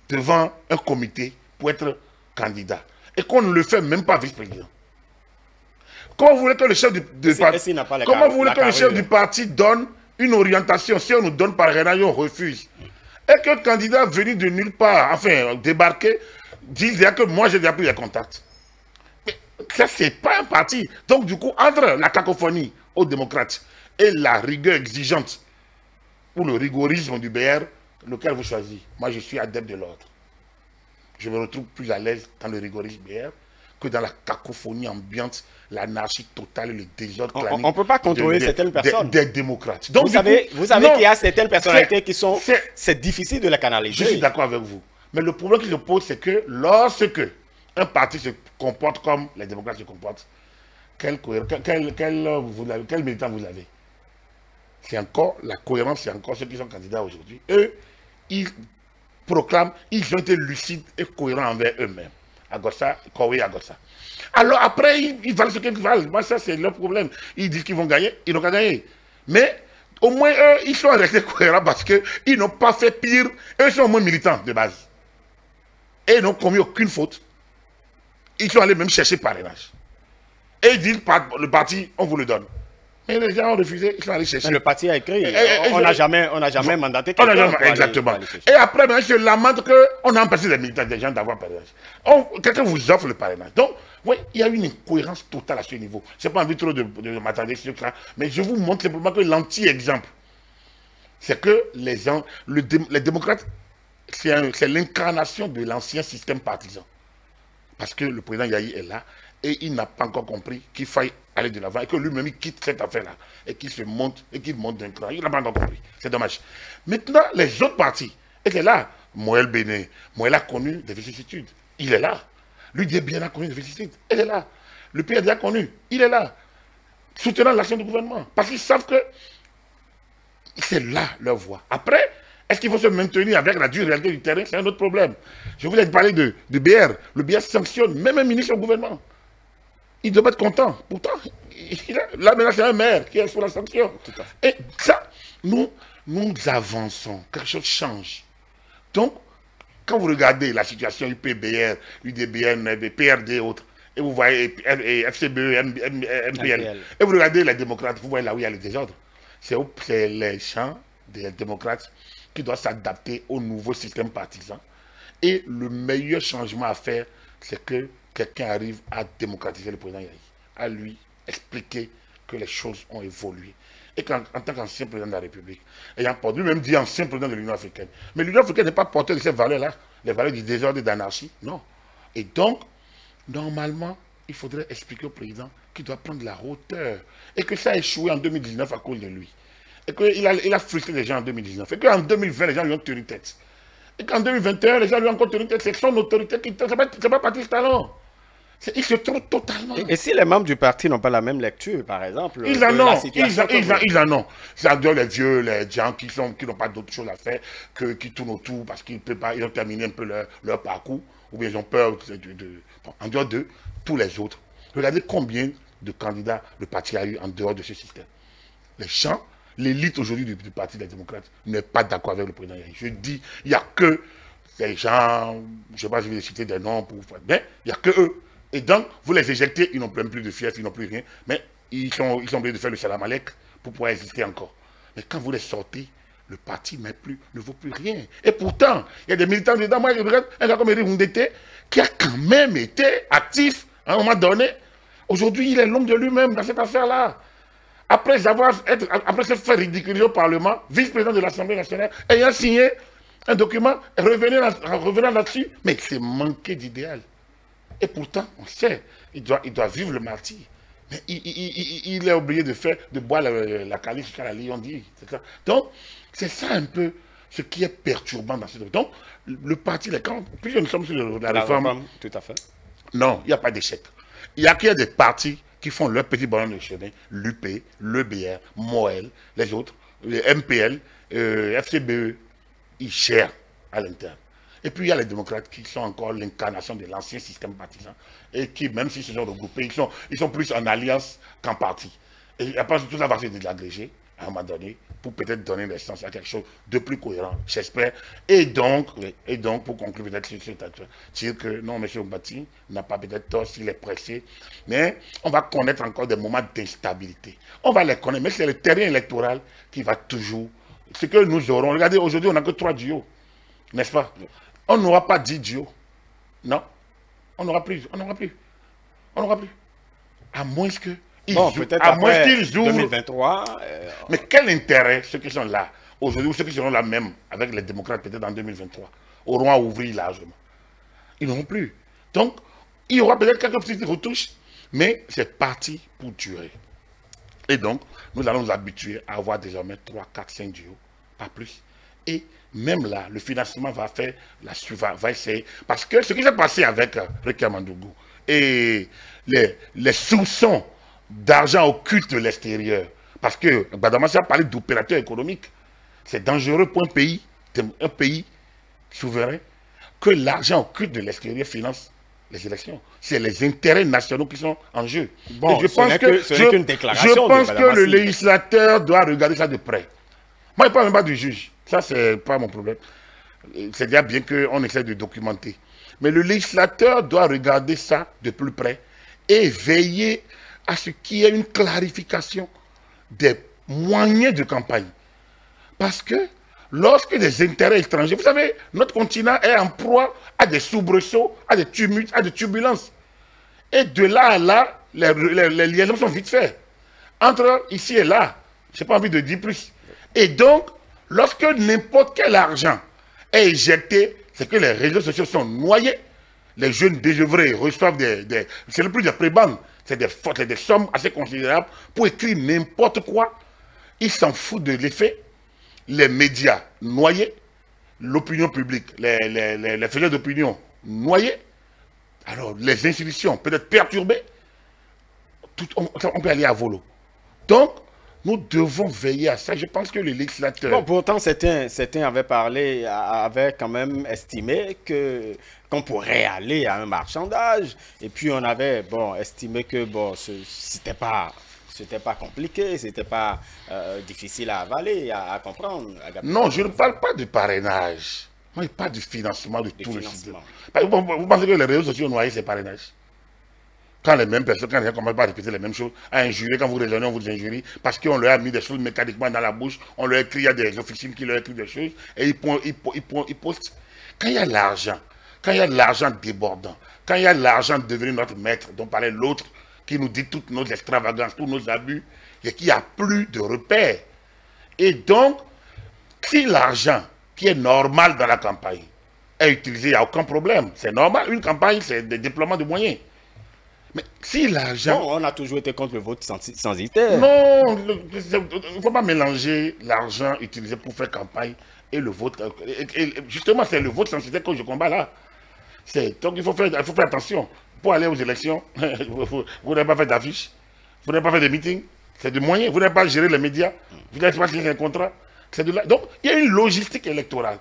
devant un comité pour être candidat et qu'on ne le fait même pas vice-président. Comment vous voulez que le chef du parti donne une orientation? Si on nous donne parrainage, on refuse. Et qu'un candidat venu de nulle part, enfin débarqué, dise que moi j'ai déjà pris les contacts. Mais ça, c'est pas un parti. Donc du coup, entre la cacophonie aux démocrates et la rigueur exigeante ou le rigorisme du BR, lequel vous choisissez? Moi, je suis adepte de l'ordre. Je me retrouve plus à l'aise dans le rigorisme BR que dans la cacophonie ambiante, l'anarchie totale, le désordre clanique. On ne peut pas contrôler certaines personnes. Des démocrates. Donc, vous savez qu'il y a certaines personnalités qui sont... C'est difficile de les canaliser. Je suis d'accord avec vous. Mais le problème qui se pose, c'est que lorsque un parti se comporte comme les démocrates se comportent, quel militant vous avez? C'est encore la cohérence, c'est encore ceux qui sont candidats aujourd'hui. Eux, ils proclament, ils ont été lucides et cohérents envers eux-mêmes. Agossa, Kowe, Agossa. Alors après, ils valent ce qu'ils valent. Moi, ça, c'est leur problème. Ils disent qu'ils vont gagner, ils n'ont qu'à gagner. Mais au moins, eux, ils sont restés cohérents parce qu'ils n'ont pas fait pire. Eux sont au moins militants de base. Et ils n'ont commis aucune faute. Ils sont allés même chercher parrainage. Et ils disent, le parti, on vous le donne. Et les gens ont refusé, ils sont allés chercher. Mais le parti a écrit, on n'a jamais mandaté quelqu'un. Exactement. Et après, ben, je lamente qu'on a empêché les militants, des gens d'avoir parrainage. Quelqu'un vous offre le parrainage. Donc, oui, il y a une incohérence totale à ce niveau. Je n'ai pas envie trop de m'attarder sur ça, mais je vous montre simplement que l'anti-exemple, c'est que les démocrates, c'est l'incarnation de l'ancien système partisan. Parce que le président Yahi est là, et il n'a pas encore compris qu'il faille aller de l'avant et que lui-même il quitte cette affaire-là et qu'il se monte et qu'il monte d'un cran. Il n'a pas encore compris. C'est dommage. Maintenant, les autres partis étaient là. Moël Béné, Moël a connu des vicissitudes. Il est là. L'UDBN a connu des vicissitudes. Elle est là. Le PRD a connu. Il est là. Soutenant l'action du gouvernement. Parce qu'ils savent que c'est là leur voix. Après, est-ce qu'il faut se maintenir avec la dure réalité du terrain? C'est un autre problème. Je voulais parler de BR. Le BR sanctionne même un ministre au gouvernement. Il doit être content. Pourtant, là maintenant c'est un maire qui est sous la sanction. Et ça, nous avançons. Quelque chose change. Donc, quand vous regardez la situation UPBR, UDBN, PRD et autres, et vous voyez FCBE, MPL, et vous regardez les démocrates, vous voyez là où il y a le désordre. C'est les champs des démocrates qui doivent s'adapter au nouveau système partisan. Et le meilleur changement à faire, c'est que quelqu'un arrive à démocratiser le président Yahi, à lui expliquer que les choses ont évolué. Et qu'en tant qu'ancien président de la République, ayant lui-même dit ancien président de l'Union africaine, mais l'Union africaine n'est pas porteur de ces valeurs-là, les valeurs du désordre et d'anarchie, non. Et donc, normalement, il faudrait expliquer au président qu'il doit prendre la hauteur, et que ça a échoué en 2019 à cause de lui, et qu'il a frustré les gens en 2019, et qu'en 2020, les gens lui ont tenu tête. Et qu'en 2021, les gens lui ont encore tenu tête, c'est son autorité qui... C'est pas Patrice Talon. Il se trompe totalement. Et si les membres du parti n'ont pas la même lecture, par exemple, ils en ont. C'est en dehors les vieux, les gens qui n'ont pas d'autre chose à faire, qui tournent autour parce qu'ils ont terminé un peu leur parcours, ou bien ils ont peur en dehors d'eux, tous les autres. Regardez combien de candidats le parti a eu en dehors de ce système. Les gens, l'élite aujourd'hui du Parti des démocrates n'est pas d'accord avec le président Yahi. Je dis, il n'y a que les gens, je ne sais pas si je vais citer des noms, mais il n'y a que eux. Et donc, vous les éjectez, ils n'ont même plus de fief, ils n'ont plus rien. Mais ils sont obligés de faire le salam alek pour pouvoir exister encore. Mais quand vous les sortez, le parti ne vaut plus rien. Et pourtant, il y a des militants dedans. Moi, je regarde un gars comme Eric Mundete, qui a quand même été actif à un moment donné. Aujourd'hui, il est l'homme de lui-même dans cette affaire-là. Après se faire ridiculiser au Parlement, vice-président de l'Assemblée nationale, ayant signé un document, revenant là-dessus, mais c'est manqué d'idéal. Et pourtant, on sait, il doit vivre le martyr. Mais il est obligé de boire la calice jusqu'à la lie, on dit. Donc, c'est ça un peu ce qui est perturbant dans ce domaine. Donc, le parti, puisque nous sommes sur la réforme, tout à fait. Non, il n'y a pas d'échec. Il y a des partis qui font leur petit bonhomme de chemin, l'UP, le BR, Moël, les autres, les MPL, FCBE, ils cherchent à l'interne. Et puis il y a les démocrates qui sont encore l'incarnation de l'ancien système partisan et qui, même s'ils se sont regroupés, ils sont plus en alliance qu'en parti. Et après tout ça va se désagrégé à un moment donné, pour peut-être donner naissance à quelque chose de plus cohérent, j'espère. Et donc, pour conclure peut-être sur cette acte, dire que non, M. Mbati n'a pas peut-être tort s'il est pressé, mais on va connaître encore des moments d'instabilité. On va les connaître, mais c'est le terrain électoral qui va toujours... Ce que nous aurons, regardez, aujourd'hui, on n'a que 3 duos, n'est-ce pas? On n'aura pas 10 duos. Non, on n'aura plus, on n'aura plus. On n'aura plus. À moins que... Bon, peut-être après 2023... Mais quel intérêt ceux qui sont là aujourd'hui, ou ceux qui seront là même avec les démocrates peut-être en 2023, auront à ouvrir largement? Ils n'auront plus. Donc, il y aura peut-être quelques petites retouches, mais c'est parti pour durer. Et donc, nous allons nous habituer à avoir désormais 3, 4, 5 duos, pas plus. Et même là, le financement va faire, va essayer. Parce que ce qui s'est passé avec Réka Mandougou et les soupçons d'argent occulte de l'extérieur, parce que Gbadamassi a parlé d'opérateurs économiques, c'est dangereux pour un pays souverain, que l'argent occulte de l'extérieur finance les élections. C'est les intérêts nationaux qui sont en jeu. Bon, je pense que le législateur doit regarder ça de près. Moi, je ne parle même pas du juge. Ça, ce n'est pas mon problème. C'est déjà bien qu'on essaie de documenter. Mais le législateur doit regarder ça de plus près et veiller à ce qu'il y ait une clarification des moyens de campagne. Parce que lorsque des intérêts étrangers, vous savez, notre continent est en proie à des soubresauts, à des tumultes, à des turbulences. Et de là à là, les liaisons sont vite faites. Entre ici et là, je n'ai pas envie de dire plus. Et donc, lorsque n'importe quel argent est éjecté, c'est que les réseaux sociaux sont noyés. Les jeunes désœuvrés reçoivent c'est le plus des prébendes. C'est des sommes assez considérables pour écrire n'importe quoi. Ils s'en foutent de l'effet. Les médias noyés, l'opinion publique, les faiseurs d'opinion noyés. Alors, les institutions peut-être perturbées. On peut aller à volo. Donc, nous devons veiller à ça. Je pense que les législateurs... Bon, pourtant, certains avaient quand même estimé qu'on pourrait aller à un marchandage. Et puis, on avait, bon, estimé que, bon, c'était pas compliqué, c'était pas difficile à avaler, à comprendre. Non, je ne parle pas de parrainage. Moi, je parle du financement de tout le système. Vous pensez que les réseaux sociaux noyés, c'est parrainage? Quand les mêmes personnes, quand ils commencent pas à répéter les mêmes choses, à injurer, quand vous raisonnez, on vous injurie, parce qu'on leur a mis des choses mécaniquement dans la bouche, on leur écrit, il y a des officines qui leur écrivent des choses, et ils postent. Quand il y a l'argent, quand il y a l'argent débordant, quand il y a l'argent devenu notre maître, dont parlait l'autre, qui nous dit toutes nos extravagances, tous nos abus, et qu'il n'y a plus de repères. Et donc, si l'argent qui est normal dans la campagne est utilisé, il n'y a aucun problème. C'est normal, une campagne, c'est des déploiements de moyens. Mais si l'argent... Bon, on a toujours été contre le vote censitaire. Non, il ne faut pas mélanger l'argent utilisé pour faire campagne et le vote. Et justement, c'est le vote censitaire que je combats là. Donc il faut faire attention. Pour aller aux élections, vous n'avez pas fait d'affiches, vous n'avez pas fait de meetings, c'est des moyens, vous n'avez pas géré les médias, vous n'avez pas signé un contrat. Donc il y a une logistique électorale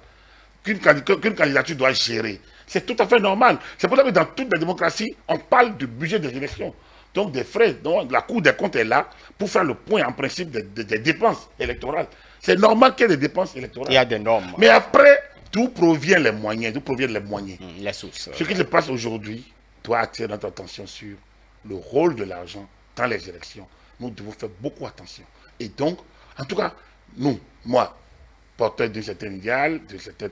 qu'une candidature doit gérer. C'est tout à fait normal. C'est pour ça que dans toute la démocratie, on parle du budget des élections. Donc des frais, donc la Cour des comptes est là pour faire le point en principe des dépenses électorales. C'est normal qu'il y ait des dépenses électorales. Il y a des normes. Mais après, d'où proviennent les moyens? D'où proviennent les moyens? Les sources. Ce qui se passe aujourd'hui doit attirer notre attention sur le rôle de l'argent dans les élections. Nous devons faire beaucoup attention. Et donc, en tout cas, moi, porteur d'un certain idéal, de certains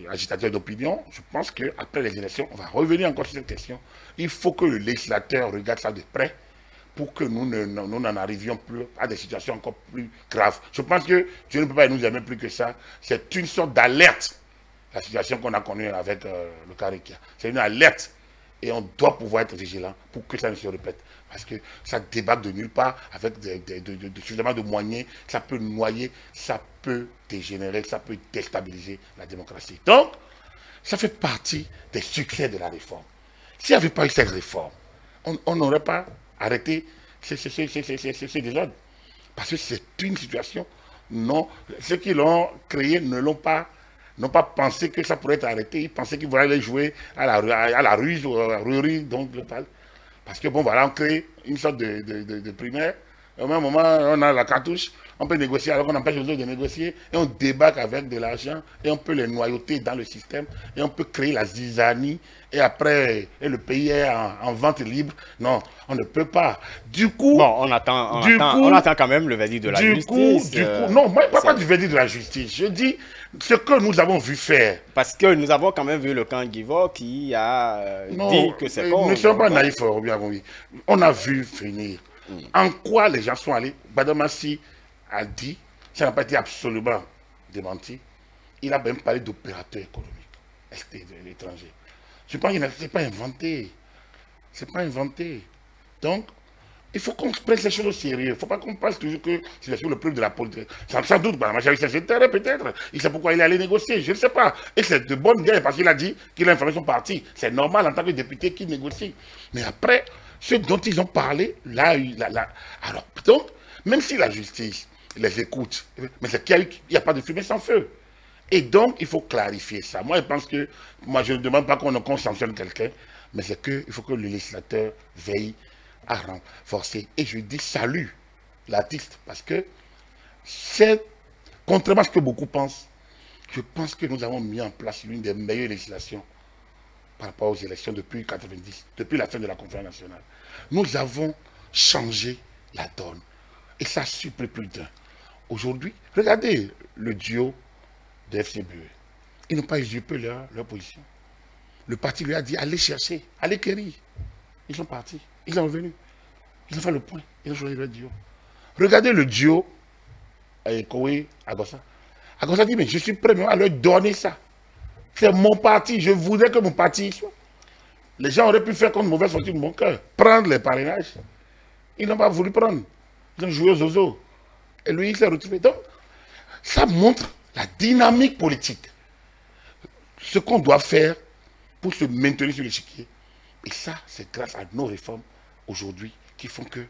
agitateurs d'opinion, je pense qu'après les élections, on va revenir encore sur cette question. Il faut que le législateur regarde ça de près pour que nous n'en arrivions plus à des situations encore plus graves. Je pense que Dieu ne peut pas nous aimer plus que ça. C'est une sorte d'alerte, la situation qu'on a connue avec le Karikia. C'est une alerte. Et on doit pouvoir être vigilant pour que ça ne se répète. Parce que ça débat de nulle part avec suffisamment de moyens. Ça peut noyer, ça peut dégénérer, ça peut déstabiliser la démocratie. Donc, ça fait partie des succès de la réforme. S'il n'y avait pas eu cette réforme, on n'aurait pas arrêté ces désordres. Parce que c'est une situation, non, ceux qui l'ont créé n'ont pas pensé que ça pourrait être arrêté. Ils pensaient qu'ils voulaient aller jouer à la ruse ou à la ruerie, donc le pal. Parce que bon, voilà, on crée une sorte de primaire. Au même moment, on a la cartouche. On peut négocier alors qu'on empêche les autres de négocier et on débarque avec de l'argent et on peut les noyauter dans le système et on peut créer la zizanie et après et le pays est en vente libre. Non, on ne peut pas. Du coup, bon, on attend quand même le verdict de la justice. Non, moi je ne parle pas du verdict de la justice. Je dis ce que nous avons vu faire. Parce que nous avons quand même vu le camp Guivor qui a dit que c'est bon. Ne sommes pas naïfs, on a vu finir. En quoi les gens sont allés? Badamassi a dit, ça n'a pas été absolument démenti, il a même parlé d'opérateurs économiques étrangers. Je pense que ce n'est pas inventé. C'est pas inventé. Donc, il faut qu'on prenne ces choses au sérieux. Il ne faut pas qu'on pense toujours que c'est sur le plus de la politique. Sans doute, Badamassi s'est intéressé peut-être. Il sait pourquoi il est allé négocier, je ne sais pas. Et c'est de bonne guerre parce qu'il a dit qu'il a informé son parti. C'est normal en tant que député qu'il négocie. Mais après, ce dont ils ont parlé, alors, donc, même si la justice les écoute, mais c'est qu'il n'y a pas de fumée sans feu. Et donc, il faut clarifier ça. Moi, je pense que, moi, je ne demande pas qu'on sanctionne quelqu'un, mais c'est qu'il faut que le législateur veille à renforcer. Et je dis salut l'artiste, parce que c'est, contrairement à ce que beaucoup pensent, je pense que nous avons mis en place l'une des meilleures législations par rapport aux élections depuis 1990, depuis la fin de la conférence nationale. Nous avons changé la donne. Et ça a surpris plus d'un. Aujourd'hui, regardez le duo de FCBE. Ils n'ont pas usurpé leur position. Le parti lui a dit, allez chercher, allez quérir. Ils sont partis, ils sont revenus. Ils ont fait le point, ils ont choisi leur duo. Regardez le duo Koé Agossa. Agossa dit, mais je suis prêt à leur donner ça. C'est mon parti, je voudrais que mon parti soit. Les gens auraient pu faire comme une mauvaise fortune de mon cœur, prendre les parrainages. Ils n'ont pas voulu prendre. Ils ont joué aux zozo. Et lui, il s'est retrouvé. Donc, ça montre la dynamique politique. Ce qu'on doit faire pour se maintenir sur l'échiquier. Et ça, c'est grâce à nos réformes aujourd'hui qui font que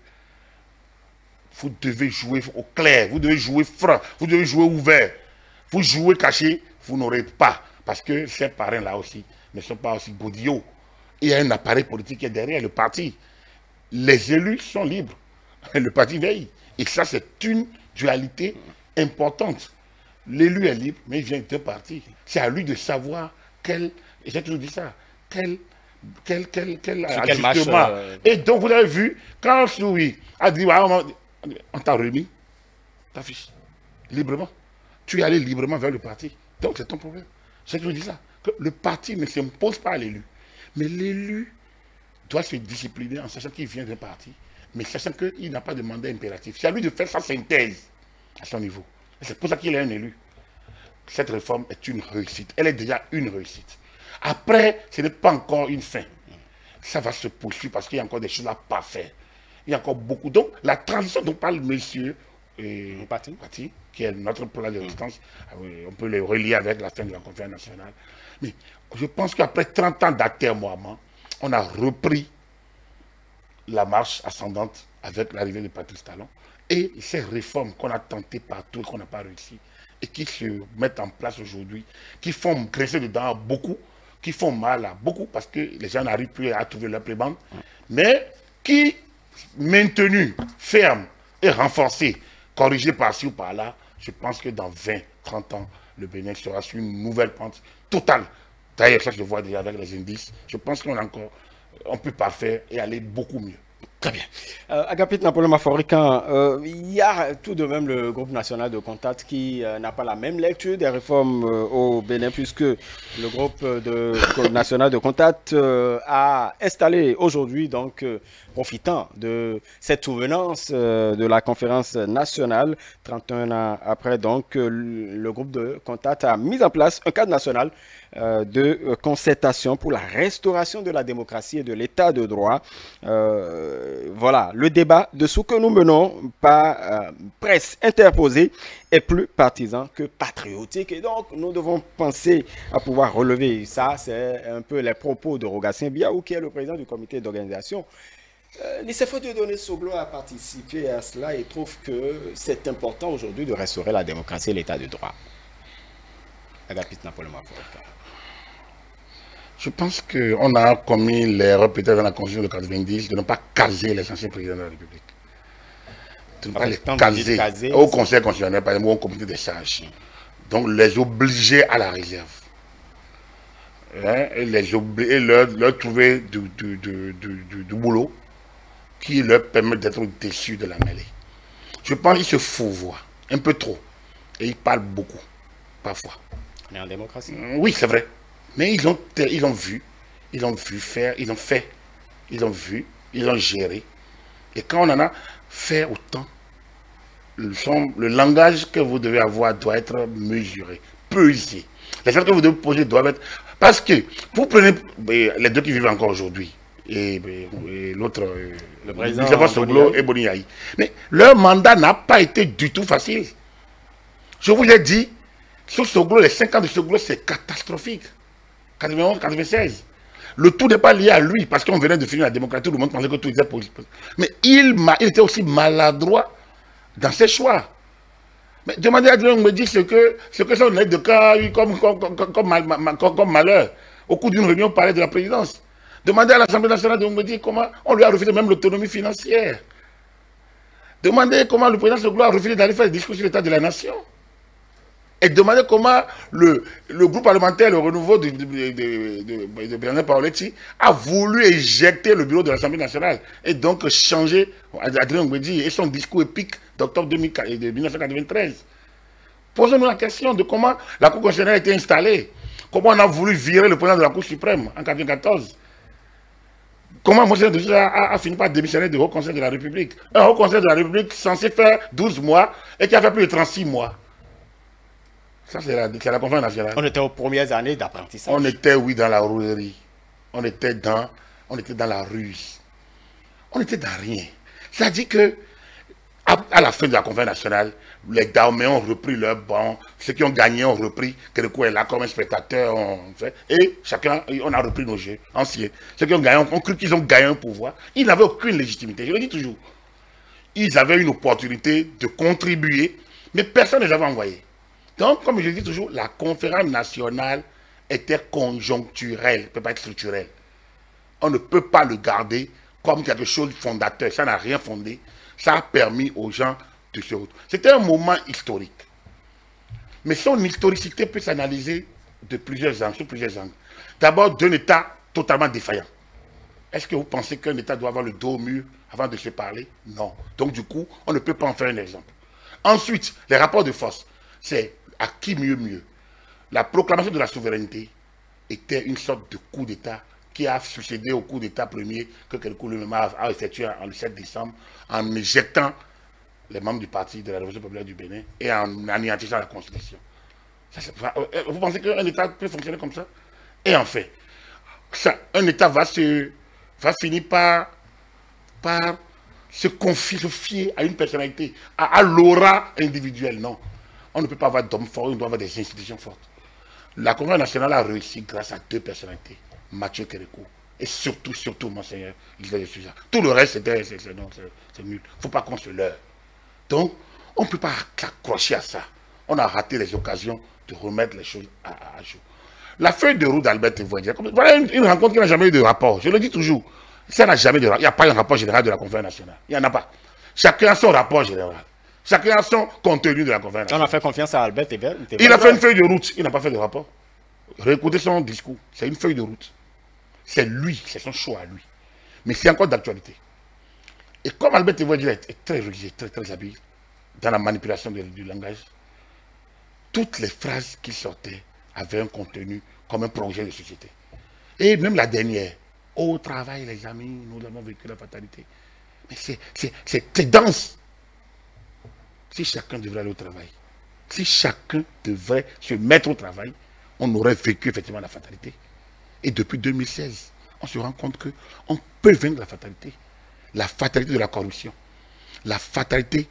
vous devez jouer au clair, vous devez jouer franc, vous devez jouer ouvert. Vous jouez caché, vous n'aurez pas. Parce que ces parrains-là aussi ne sont pas aussi godillots. Il y a un appareil politique qui est derrière le parti. Les élus sont libres. Le parti veille. Et ça, c'est une dualité importante. L'élu est libre, mais il vient d'un parti. C'est à lui de savoir quel, et j'ai toujours dit ça, quel ajustement. Et donc, vous avez vu, quand Soui a dit, on t'a remis ta fiche, librement. Tu es allé librement vers le parti. Donc, c'est ton problème. J'ai toujours dit ça, que le parti ne s'impose pas à l'élu. Mais l'élu doit se discipliner en sachant qu'il vient d'un parti, mais sachant qu'il n'a pas de mandat impératif. C'est à lui de faire sa synthèse à son niveau. C'est pour ça qu'il est un élu. Cette réforme est une réussite. Elle est déjà une réussite. Après, ce n'est pas encore une fin. Ça va se poursuivre parce qu'il y a encore des choses à ne pas faire. Il y a encore beaucoup. Donc, la transition dont parle monsieur Pati, qui est notre plan de résistance, on peut le relier avec la fin de la conférence nationale. Mais je pense qu'après 30 ans d'atermoiement, on a repris la marche ascendante avec l'arrivée de Patrice Talon. Et ces réformes qu'on a tentées partout et qu'on n'a pas réussi, et qui se mettent en place aujourd'hui, qui font graisser dedans beaucoup, qui font mal à beaucoup, parce que les gens n'arrivent plus à trouver leur plébande, mais qui, maintenus, fermes et renforcés, corrigés par-ci ou par-là, je pense que dans 20, 30 ans, le Bénin sera sur une nouvelle pente totale. D'ailleurs, ça je le vois déjà avec les indices. Je pense on peut parfaire et aller beaucoup mieux. Très bien. Agapit Napoléon Maforican, il y a tout de même le groupe national de Contact qui n'a pas la même lecture des réformes au Bénin, puisque le groupe national de Contact a installé aujourd'hui, donc profitant de cette souvenance de la conférence nationale, 31 ans après, donc le groupe de Contact a mis en place un cadre national de concertation pour la restauration de la démocratie et de l'état de droit. Voilà, le débat de ce que nous menons par presse interposée est plus partisan que patriotique. Et donc, nous devons penser à pouvoir relever ça. C'est un peu les propos de Rogatien Biaou, qui est le président du comité d'organisation. Nicéphore Dieudonné Soglo a participé à cela et trouve que c'est important aujourd'hui de restaurer la démocratie et l'état de droit. Agapit Napoléon Maforican. Je pense qu'on a commis l'erreur peut-être dans la Constitution de 1990 de ne pas caser les anciens présidents de la République. de ne pas les caser au Conseil constitutionnel, par exemple, au comité des sages. Donc, les obliger à la réserve. Hein, et leur trouver du boulot qui leur permet d'être déçus de la mêlée. Je pense qu'ils se fourvoient un peu trop. Et ils parlent beaucoup, parfois. On est en démocratie. Oui, c'est vrai. Mais ils ont vu faire, ils ont fait, ils ont vu, ils ont géré. Et quand on en a fait autant, le langage que vous devez avoir doit être mesuré, pesé. Les choses que vous devez poser doivent être... Parce que vous prenez les deux qui vivent encore aujourd'hui, et l'autre, le président Soglo et Boniaï. Mais leur mandat n'a pas été du tout facile. Je vous l'ai dit, sur Soglo, les 5 ans de Soglo, c'est catastrophique. 91, 96. Le tout n'est pas lié à lui, parce qu'on venait de finir la démocratie, tout le monde pensait que tout était possible. Mais il était aussi maladroit dans ses choix. Mais demandez à Adrien me dit ce que son aide de cas a eu comme malheur. Au cours d'une réunion, on parlait de la présidence. Demandez à l'Assemblée nationale de me dire comment on lui a refusé même l'autonomie financière. Demandez comment le président Soglo a refusé d'aller faire des discours sur l'état de la nation. Et demandez comment le groupe parlementaire, le renouveau de Bernard Paoletti, a voulu éjecter le bureau de l'Assemblée nationale et donc changer Adrien Ngwedi et son discours épique d'octobre 1993. Posons-nous la question de comment la Cour constitutionnelle a été installée, comment on a voulu virer le président de la Cour suprême en 1994. Comment Monseigneur de Sousa a fini par démissionner du Haut Conseil de la République. Un Haut Conseil de la République censé faire 12 mois et qui a fait plus de 36 mois. Ça, c'est la conférence nationale. On était aux premières années d'apprentissage. On était, oui, dans la rouerie. On était dans la ruse. On était dans rien. C'est-à-dire que, à la fin de la conférence nationale, les Daomés ont repris leur banc. Ceux qui ont gagné ont repris. Kérékou est là comme un spectateur. Et chacun, on a repris nos jeux anciens. Ceux qui ont gagné ont cru qu'ils ont gagné un pouvoir. Ils n'avaient aucune légitimité. Je le dis toujours. Ils avaient une opportunité de contribuer, mais personne ne les avait envoyés. Donc, comme je dis toujours, la conférence nationale était conjoncturelle, ne peut pas être structurelle. On ne peut pas le garder comme quelque chose de fondateur. Ça n'a rien fondé. Ça a permis aux gens de se retrouver. C'était un moment historique. Mais son historicité peut s'analyser de plusieurs angles, sur plusieurs angles. D'abord, d'un État totalement défaillant. Est-ce que vous pensez qu'un État doit avoir le dos au mur avant de se parler? Non. Donc, du coup, on ne peut pas en faire un exemple. Ensuite, les rapports de force. C'est à qui mieux. La proclamation de la souveraineté était une sorte de coup d'État qui a succédé au coup d'État premier que Kérékou lui-même a effectué le 7 décembre en éjectant les membres du parti de la Révolution populaire du Bénin et en anéantissant la Constitution. Vous pensez qu'un État peut fonctionner comme ça? Et en fait, un État va finir par se confier à une personnalité, à l'aura individuelle. Non. On ne peut pas avoir d'hommes forts, on doit avoir des institutions fortes. La conférence nationale a réussi grâce à 2 personnalités, Mathieu Kérékou et surtout Monseigneur Gilbert de Sousa. Tout le reste, c'est nul. Il ne faut pas qu'on se leurre. Donc, on ne peut pas s'accrocher à ça. On a raté les occasions de remettre les choses à jour. La feuille de route d'Albert Tevoidja, voilà une rencontre qui n'a jamais eu de rapport. Je le dis toujours. Ça n'a jamais de rapport. Il n'y a pas un rapport général de la conférence nationale. Il n'y en a pas. Chacun a son rapport général. Chacun a son contenu de la conférence. On a fait confiance à Albert Tevoidja. Il a fait une feuille de route. Il n'a pas fait de rapport. Réécoutez son discours. C'est une feuille de route. C'est lui. C'est son choix à lui. Mais c'est encore d'actualité. Et comme Albert Tevoidja est très religieux, très habile dans la manipulation du langage, toutes les phrases qui sortaient avaient un contenu comme un projet de société. Et même la dernière, au travail les amis, nous avons vécu la fatalité. Mais c'est dense. Si chacun devrait aller au travail, si chacun devrait se mettre au travail, on aurait vécu effectivement la fatalité. Et depuis 2016, on se rend compte qu'on peut vaincre la fatalité de la corruption, la fatalité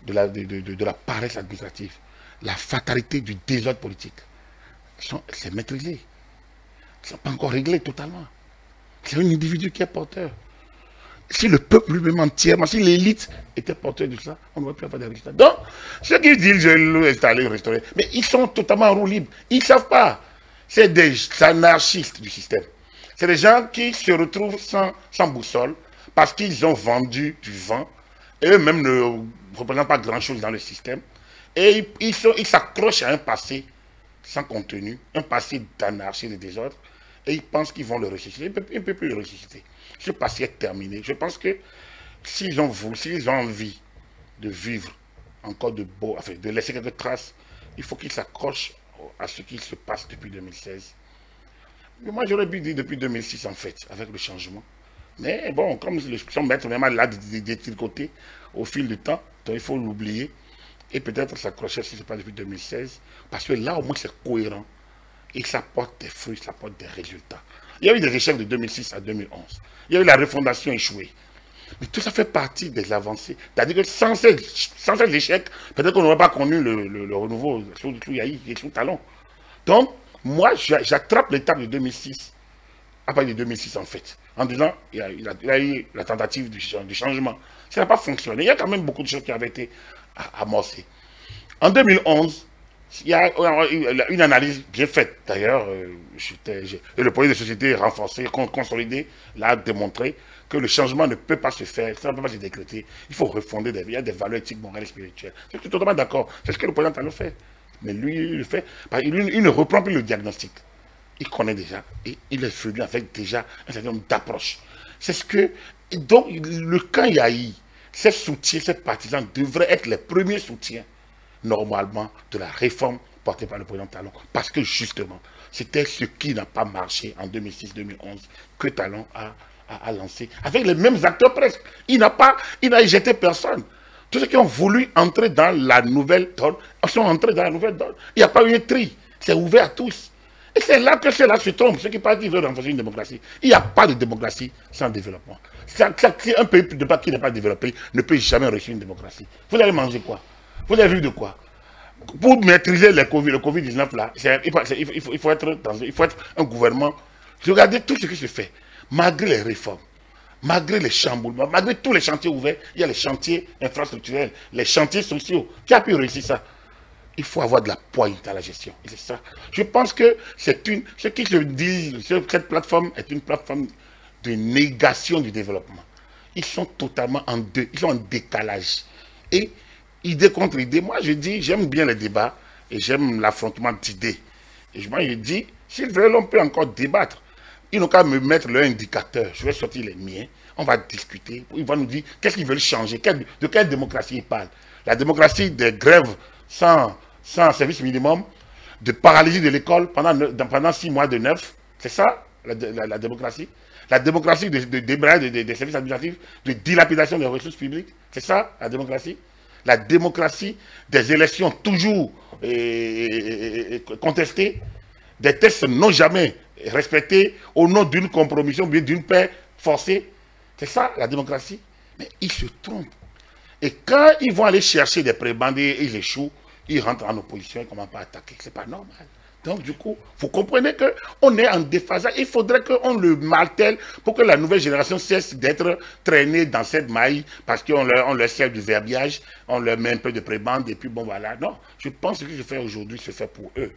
de la paresse administrative, la fatalité du désordre politique. C'est maîtrisé. Ils ne sont pas encore réglés totalement. C'est un individu qui est porteur. Si le peuple lui-même entièrement, si l'élite était porteur de ça, on n'aurait plus avoir des résultats. Donc, ceux qui disent je l'ai installé, restauré, mais ils sont totalement en roue libre. Ils ne savent pas. C'est des anarchistes du système. C'est des gens qui se retrouvent sans boussole parce qu'ils ont vendu du vent et eux-mêmes représentent pas grand-chose dans le système. Et ils s'accrochent à un passé sans contenu, un passé d'anarchie et de désordre. Et ils pensent qu'ils vont le ressusciter. Ils ne peuvent plus le ressusciter. Ce passé est terminé. Je pense que s'ils ont envie de vivre encore de laisser quelques traces, il faut qu'ils s'accrochent à ce qui se passe depuis 2016. Mais moi, j'aurais pu dire depuis 2006, en fait, avec le changement. Mais bon, comme son maître même là de côté au fil du temps, donc il faut l'oublier et peut-être s'accrocher à ce qui se passe depuis 2016, parce que là, au moins, c'est cohérent et ça porte des fruits, ça porte des résultats. Il y a eu des échecs de 2006 à 2011. Il y a eu la refondation échouée. Mais tout ça fait partie des avancées. C'est-à-dire que sans ces échecs, peut-être qu'on n'aurait pas connu le renouveau sous Yahi et sous Talon. Donc, moi, j'attrape l'étape de 2006, à partir de 2006 en fait, en disant il y a eu la tentative du changement. Ça n'a pas fonctionné. Il y a quand même beaucoup de choses qui avaient été amorcées. En 2011, il y a une analyse bien faite. D'ailleurs, le projet de société renforcé, consolidé, l'a démontré que le changement ne peut pas se faire, ça ne peut pas se décréter. Il faut refonder il y a des valeurs éthiques, morales et spirituelles. Je suis totalement d'accord. C'est ce que le président Talon fait. Mais lui, il le fait. Il ne reprend plus le diagnostic. Il connaît déjà et il est venu avec déjà un certain nombre d'approches. C'est ce que... Donc, le camp Yahi, ces soutiens, ces partisans devraient être les premiers soutiens, normalement, de la réforme portée par le président Talon. Parce que, justement, c'était ce qui n'a pas marché en 2006-2011 que Talon a lancé. Avec les mêmes acteurs presque. Il n'a éjecté personne. Tous ceux qui ont voulu entrer dans la nouvelle donne sont entrés dans la nouvelle donne. Il n'y a pas eu un tri. C'est ouvert à tous. Et c'est là que ceux-là se trompent. Ceux qui parlent qu'ils veulent renforcer une démocratie. Il n'y a pas de démocratie sans développement. Un pays qui n'est pas développé ne peut jamais réussir une démocratie. Vous allez manger quoi? Vous allez vivre de quoi? Pour maîtriser le Covid-19 là, il faut être un gouvernement. Regardez tout ce qui se fait. Malgré les réformes, malgré les chamboulements, malgré tous les chantiers ouverts, il y a les chantiers infrastructurels, les chantiers sociaux. Qui a pu réussir ça? Il faut avoir de la poigne dans la gestion. Et c'est ça. Je pense que ce qui se dit, cette plateforme est une plateforme de négation du développement. Ils sont totalement ils sont en décalage. Et idée contre idée, moi je dis, j'aime bien les débats et j'aime l'affrontement d'idées. Et moi je dis, s'ils veulent, on peut encore débattre. Ils n'ont qu'à me mettre leur indicateur. Je vais sortir les miens. On va discuter. Ils vont nous dire qu'est-ce qu'ils veulent changer. De quelle démocratie ils parlent. La démocratie des grèves sans service minimum, de paralysie de l'école pendant 6 mois de 9. C'est ça la démocratie. La démocratie de débrayage des services administratifs, de dilapidation des ressources publiques. C'est ça la démocratie. La démocratie des élections toujours contestées. Des tests non jamais respectés au nom d'une compromission ou bien d'une paix forcée. C'est ça la démocratie. Mais ils se trompent. Et quand ils vont aller chercher des prébandés et ils échouent, ils rentrent en opposition et ne commencent pas à attaquer. C'est pas normal. Donc du coup, vous comprenez qu'on est en déphasage. Il faudrait qu'on le martèle pour que la nouvelle génération cesse d'être traînée dans cette maille parce qu'on leur sert du verbiage, on leur met un peu de prébande et puis bon voilà. Non, je pense que ce qui se fait aujourd'hui se fait pour eux.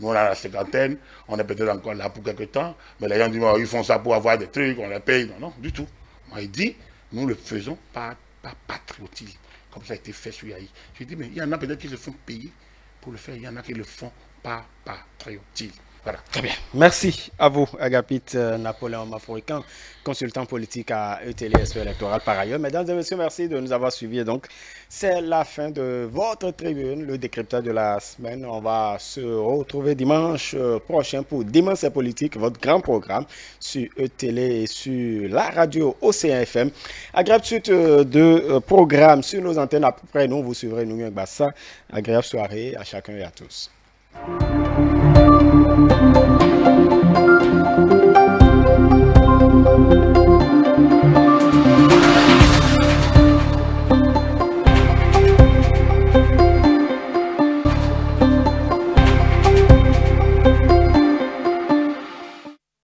Nous, on a la cinquantaine, on est peut-être encore là pour quelque temps, mais les gens disent, oh, ils font ça pour avoir des trucs, on les paye. Non, non, du tout. Moi, il dit, nous le faisons par patriotisme, comme ça a été fait sur Yahi. Je dis, mais il y en a peut-être qui se font payer pour le faire, il y en a qui le font par patriotisme. Voilà. Très bien. Merci à vous, Agapit Napoléon Maforican, consultant politique à ETLSP électoral par ailleurs. Mesdames et messieurs, merci de nous avoir suivis. Donc, c'est la fin de votre tribune, le décryptage de la semaine. On va se retrouver dimanche prochain pour Dimanche politique, votre grand programme sur ETL et sur la radio OCFM. Agréable suite de programmes sur nos antennes. Après nous, vous suivrez nous, Bassa. Agréable soirée à chacun et à tous.